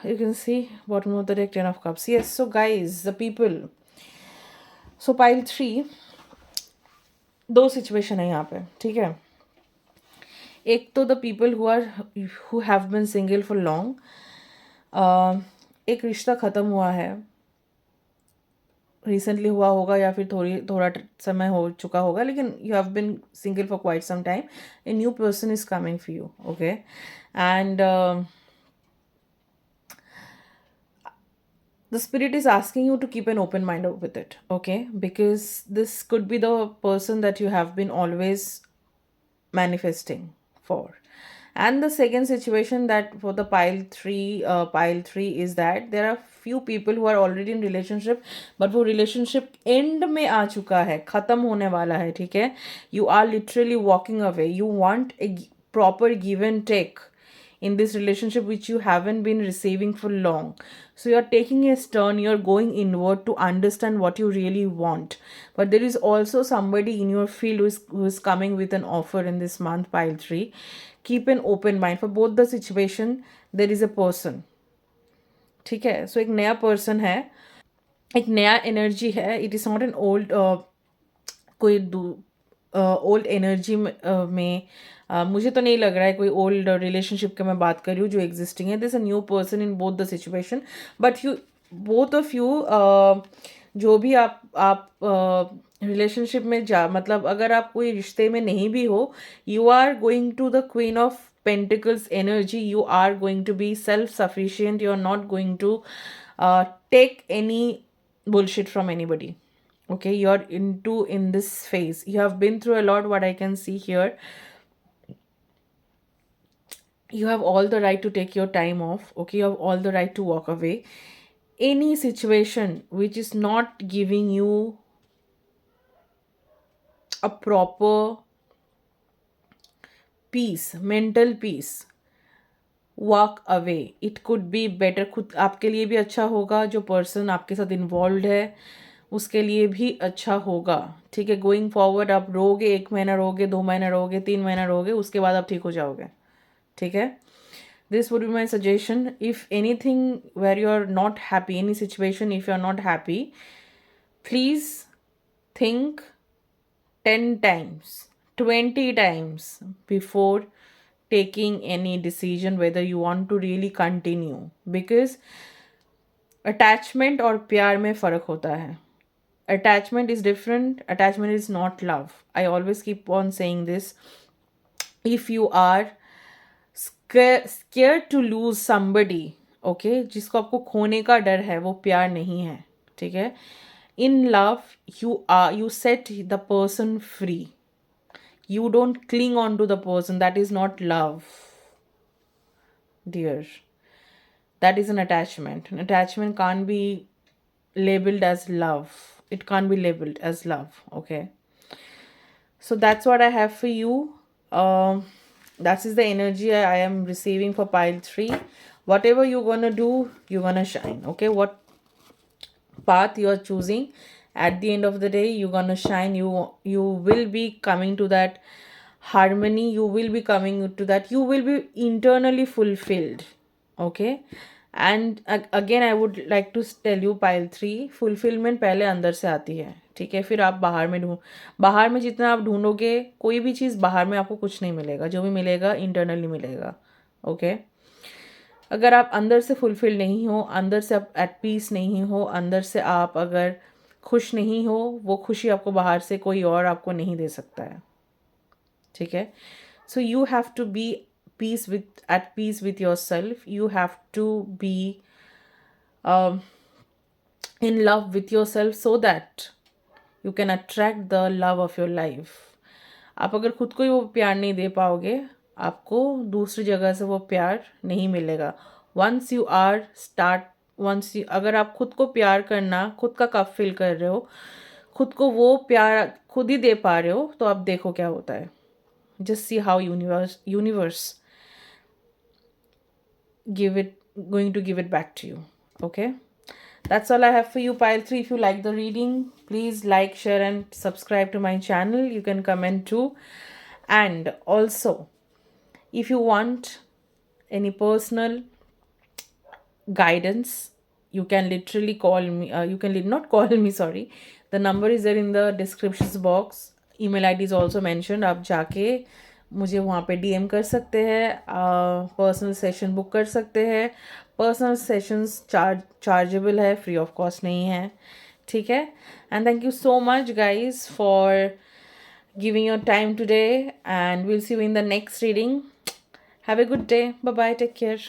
You can see bottom of the deck, 10 of Cups. Yes, so guys, the people. So pile 3, 2 situation है यहाँ पे, ठीक है। एक तो the people who have been single for long, एक रिश्ता ख़त्म हुआ है, रिसेंटली हुआ होगा या फिर थोड़ा समय हो चुका होगा, लेकिन you have been single for quite some time. A new person is coming for you, okay. And the spirit is asking you to keep an open mind with it, okay, because this could be the person that you have been always manifesting for. And the second situation that for the pile 3 is that there are few people who are already in relationship, but वो relationship end में आ चुका है, ख़त्म होने वाला है, ठीक है। You are literally walking away. You want a proper give and take in this relationship which you haven't been receiving for long. So you're taking a turn, you're going inward to understand what you really want. But there is also somebody in your field who is coming with an offer in this month, pile 3. Keep an open mind. For both the situation, there is a person. ठीक है, so एक नया person है एक नया energy है. It is not an old कोई old energy में मुझे तो नहीं लग रहा है कोई ओल्ड रिलेशनशिप की मैं बात कर रही हूँ जो एग्जिस्टिंग है. This a new person in both the situation, but you both of you जो भी आप रिलेशनशिप में जा मतलब अगर आप कोई रिश्ते में नहीं भी हो, you are going to the queen of pentacles energy. You are going to be self sufficient. You are not going to take any bullshit from anybody. Okay, you're into in this phase, you have been through a lot. What I can see here, you have all the right to take your time off. Okay, you have all the right to walk away. Any situation which is not giving you a proper peace, mental peace, walk away. It could be better. खुद आपके लिए भी अच्छा होगा, जो person आपके साथ involve है उसके लिए भी अच्छा होगा. ठीक है, गोइंग फॉरवर्ड आप रोगे, 1 महीना रोगे, 2 महीना रोगे, 3 महीना रोगे, उसके बाद आप ठीक हो जाओगे. ठीक है, this would be my suggestion. If anything where you are not happy, any situation if you are not happy, please think 10 times, 20 times before taking any decision whether you want to really continue, because attachment और प्यार में फ़र्क होता है. Attachment is different. Attachment is not love. I always keep on saying this. If you are scared to lose somebody, okay, जिसको आपको खोने का डर है, वो प्यार नहीं है. ठीक है, in love you set the person free. You don't cling on to the person. That is not love, dear. That is an attachment. An attachment can't be labeled as love. It can't be labeled as love. Okay, so that's what I have for you. That is the energy I am receiving for pile 3. Whatever you're gonna do, you're gonna shine. Okay, what path you are choosing, at the end of the day you're gonna shine. You will be coming to that harmony. You will be coming to that. You will be internally fulfilled. Okay, and again I would like to tell you, pile 3 fulfilment पहले अंदर से आती है. ठीक है, फिर आप बाहर में जितना आप ढूंढोगे, कोई भी चीज़ बाहर में आपको कुछ नहीं मिलेगा. जो भी मिलेगा इंटरनली मिलेगा. ओके, अगर आप अंदर से फुलफिल नहीं हो, अंदर से आप एट पीस नहीं हो, अंदर से आप अगर खुश नहीं हो, वो खुशी आपको बाहर से कोई और आपको नहीं दे सकता है. ठीक है, so you have to be at peace with yourself. You have to be in love with yourself so that you can attract the love of your life. आप अगर खुद को ही वो प्यार नहीं दे पाओगे, आपको दूसरी जगह से वो प्यार नहीं मिलेगा. अगर आप खुद को प्यार करना, खुद का कप फिल कर रहे हो, खुद को वो प्यार खुद ही दे पा रहे हो, तो आप देखो क्या होता है. Just see how universe going to give it back to you. Okay, that's all I have for you, pile 3. If you like the reading, please like, share and subscribe to my channel. You can comment too. And also, if you want any personal guidance, you can literally call me. You can not call me, sorry. The number is there in the description box. email id is also mentioned. आप जाके मुझे वहाँ पे DM कर सकते हैं. Personal session book कर सकते हैं. पर्सनल सेशंस चार्जेबल है, फ्री ऑफ कॉस्ट नहीं है. ठीक है, and thank you so much guys for giving your time today, and we'll see you in the next reading. Have a good day. Bye bye. Take care.